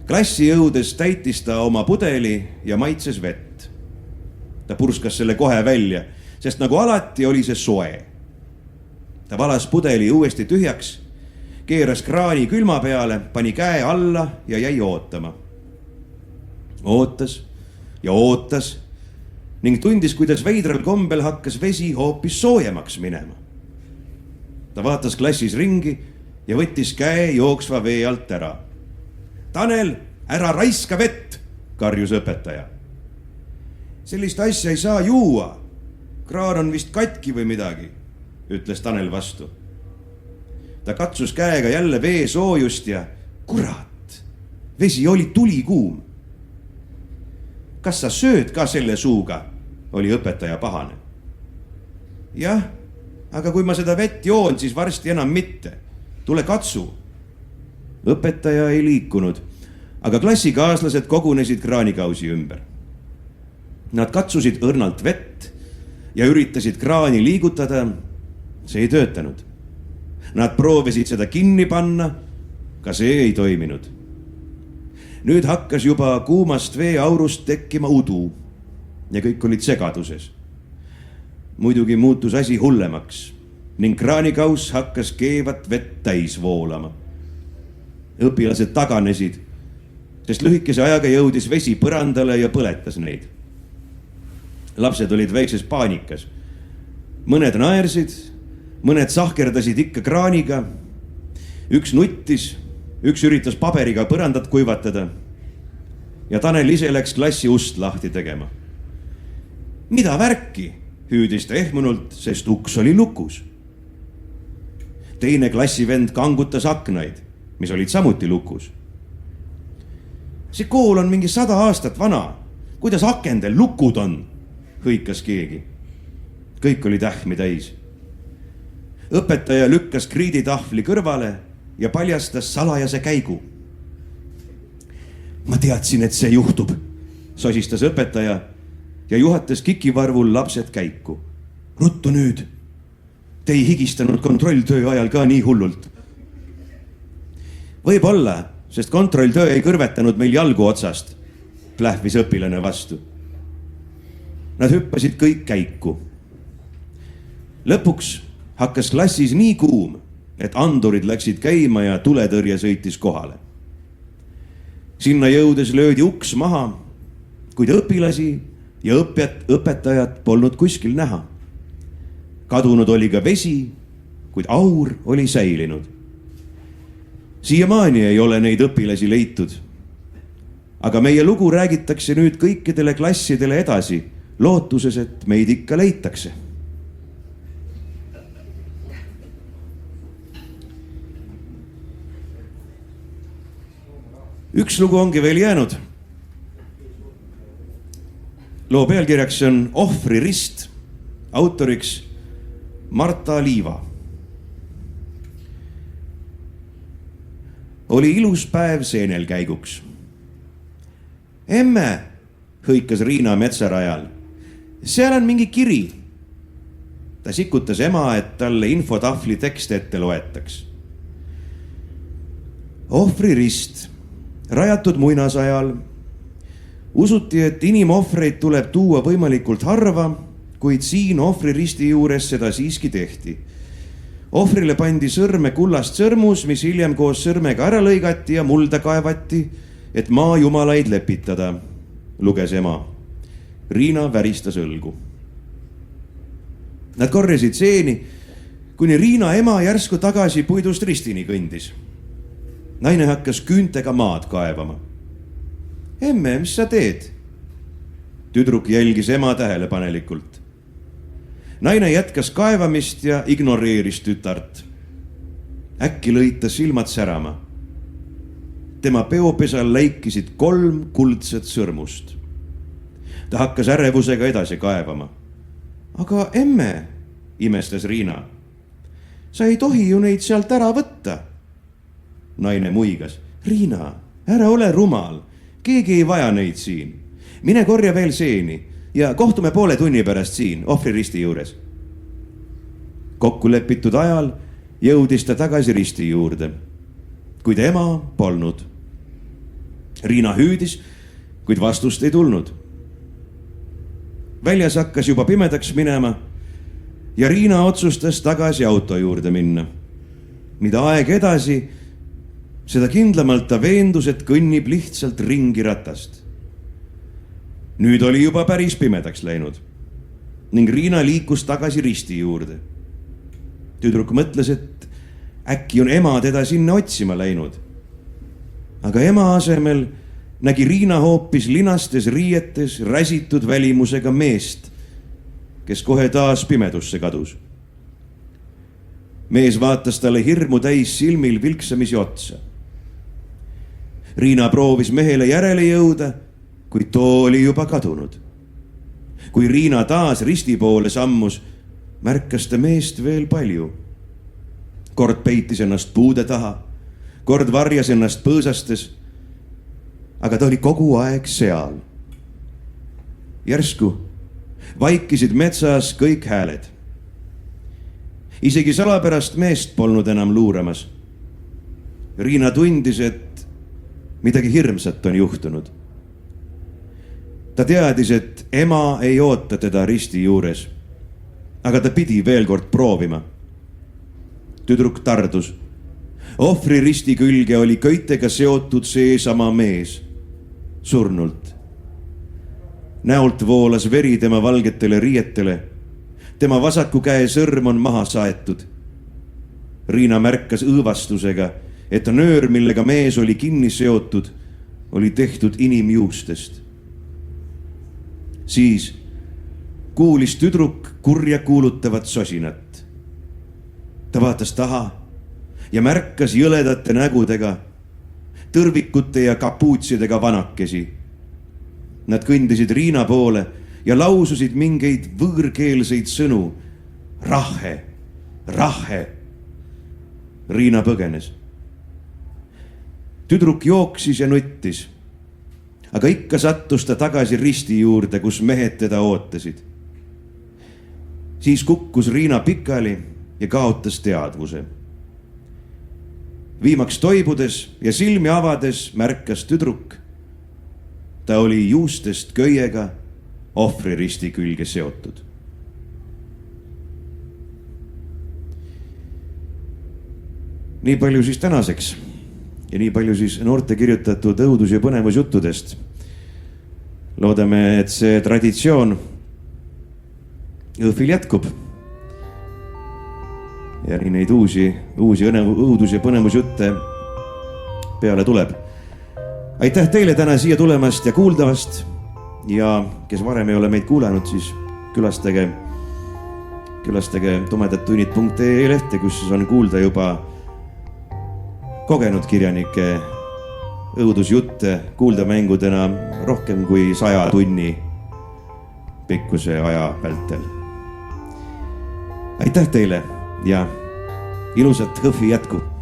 Klassi jõudes täitis ta oma pudeli ja maitses vett. Ta purskas selle kohe välja, sest nagu alati oli see soe. Ta valas pudeli uuesti tühjaks, keeras kraani külma peale, pani käe alla ja jäi ootama. Ootas ja ootas ning tundis, kuidas veidral kombel hakkas vesi hoopis soojemaks minema. Ta vaatas klassis ringi ja võttis käe jooksva vee alt ära. Tanel, ära raiska vett, karjus õpetaja. Sellist asja ei saa juua. Kraan on vist katki või midagi, ütles Tanel vastu. Ta katsus käega jälle vee soojust ja kurat, vesi oli tulikuum. Kas sa sööd ka selle suuga? Oli õpetaja pahane. Jah, aga kui ma seda vett joon, siis varsti enam mitte, tule katsu. Õpetaja ei liikunud, aga klassikaaslased kogunesid kraanikausi ümber. Nad katsusid õrnalt vett ja üritasid kraani liigutada. See ei töötanud. Nad proovisid seda kinni panna, ka see ei toiminud. Nüüd hakkas juba kuumast veeaurust tekkima udu ja kõik olid segaduses. Muidugi muutus asi hullemaks ning kraanikaus hakkas keevat vett täis voolama. Õpilased taganesid, sest lühikese ajaga jõudis vesi põrandale ja põletas neid. Lapsed olid väikses paanikas. Mõned naersid, mõned sahkerdasid ikka kraaniga. Üks nuttis, üks üritas paberiga põrandat kuivatada ja Tanel ise läks klassi ust lahti tegema. Mida värki, hüüdis ta ehmunult, sest uks oli lukus. Teine klassivend kangutas aknaid, mis olid samuti lukus. See kool on mingi 100 aastat vana. Kuidas akendel lukud on? Hõikas keegi. Kõik oli tähmi täis. Õpetaja lükkas kriiditahvli kõrvale ja paljastas salajase käigu. Ma teadsin, et see juhtub, sosistas õpetaja ja juhatas kikivarvul lapsed käiku. Ruttu nüüd. Te ei higistanud kontrolltöö ajal ka nii hullult. Võib-olla, sest kontrolltöö ei kõrvetanud meil jalgu otsast, plähvis õpilane vastu. Nad hüppasid kõik käiku. Lõpuks hakkas klassis nii kuum, et andurid läksid käima ja tuletõrje sõitis kohale. Sinna jõudes löödi uks maha, kuid õpilasi ja õpetajat polnud kuskil näha. Kadunud oli ka vesi, kuid aur oli säilinud. Siiamaani ei ole neid õpilasi leitud. Aga meie lugu räägitakse nüüd kõikidele klassidele edasi, lootuses, et meid ikka leitakse. Üks lugu ongi veel jäänud. Loo pealkirjaks on Ohvri rist, autoriks Marta Liiva. Oli ilus päev seenelkäiguks. Emme, hõikas Riina metsarajal, seal on mingi kiri. Ta sikutas ema, et talle infotahvli tekst ette loetaks. Ohvri rist, rajatud muinasajal. Usuti, et inimohvreid tuleb tuua võimalikult harva, kuid siin ohvriristi juures seda siiski tehti. Ohvrile pandi sõrme kullast sõrmus, mis hiljem koos sõrmega ära lõigati ja mulda kaevati, et maa jumalaid lepitada, luges ema. Riina väristas õlgu. Nad korjasid seeni, kuni Riina ema järsku tagasi puidust ristini kõndis. Naine hakkas küüntega maad kaevama. Emme, mis sa teed? Tüdruk jälgis ema tähelepanelikult. Naine jätkas kaevamist ja ignoreeris tütart. Äkki lõid ta silmad särama. Tema peopesal läikisid 3 kuldset sõrmust. Ta hakkas ärevusega edasi kaevama. Aga emme, imestas Riina. Sa ei tohi ju neid sealt ära võtta. Naine muigas. Riina, ära ole rumal. Keegi ei vaja neid siin. Mine korja veel seeni ja kohtume poole tunni pärast siin ohvriristi juures. Kokku lepitud ajal jõudis ta tagasi risti juurde, kuid ema polnud. Riina hüüdis, kuid vastust ei tulnud. Väljas hakkas juba pimedaks minema ja Riina otsustas tagasi auto juurde minna. Mida aeg edasi, seda kindlamalt ta veendus, et kõnnib lihtsalt ringi ratast. Nüüd oli juba päris pimedaks läinud ning Riina liikus tagasi risti juurde. Tüdruk mõtles, et äkki on ema teda sinna otsima läinud. Aga ema asemel nägi Riina hoopis linastes riietes räsitud välimusega meest, kes kohe taas pimedusse kadus. Mees vaatas talle hirmu täis silmil vilksamisi otsa. Riina proovis mehele järele jõuda, kuid too oli juba kadunud. Kui Riina taas risti poole sammus, märkas ta meest veel palju. kord peitis ennast puude taha, kord varjas ennast põõsastes. Aga ta oli kogu aeg seal. Järsku vaikisid metsas kõik hääled. Isegi salapärast meest polnud enam luuramas. Riina tundis, et midagi hirmsat on juhtunud. Ta teadis, et ema ei oota teda risti juures, aga ta pidi veel kord proovima. Tüdruk tardus. Ohvri risti külge oli köitega seotud seesama mees, surnult. Näolt voolas veri tema valgetele riietele. Tema vasaku käe sõrm on maha saetud. Riina märkas õõvastusega, et nöör, millega mees oli kinni seotud, oli tehtud inimjuustest. Siis kuulis tüdruk kurja kuulutavat sosinat. Ta vaatas taha ja märkas jõledate nägudega, tõrvikute ja kapuutsidega vanakesi. Nad kõndisid Riina poole ja laususid mingeid võõrkeelseid sõnu. Rahe, rahe. Riina põgenes. Tüdruk jooksis ja nuttis, aga ikka sattus ta tagasi risti juurde, kus mehed teda ootasid. Siis kukkus Riina pikali ja kaotas teadvuse. Viimaks toibudes ja silmi avades märkas tüdruk. Ta oli juustest köiega ohvri risti külge seotud. Nii palju siis tänaseks ja nii palju siis noorte kirjutatud õudus- ja põnevusjuttudest. Loodame, et see traditsioon Õhvil jätkub. Ja nii neid uusi õudus- ja põnevusjutte peale tuleb. Aitäh teile täna siia tulemast ja kuuldavast. Ja kes varem ei ole meid kuulanud, siis külastage tumedattunnid.ee lehte, kus siis on kuulda juba kogenud kirjanike õudusjutte kuuldamängudena rohkem kui 100 tunni pikkuse aja vältel. Aitäh teile ja ilusat Õhvi jätku!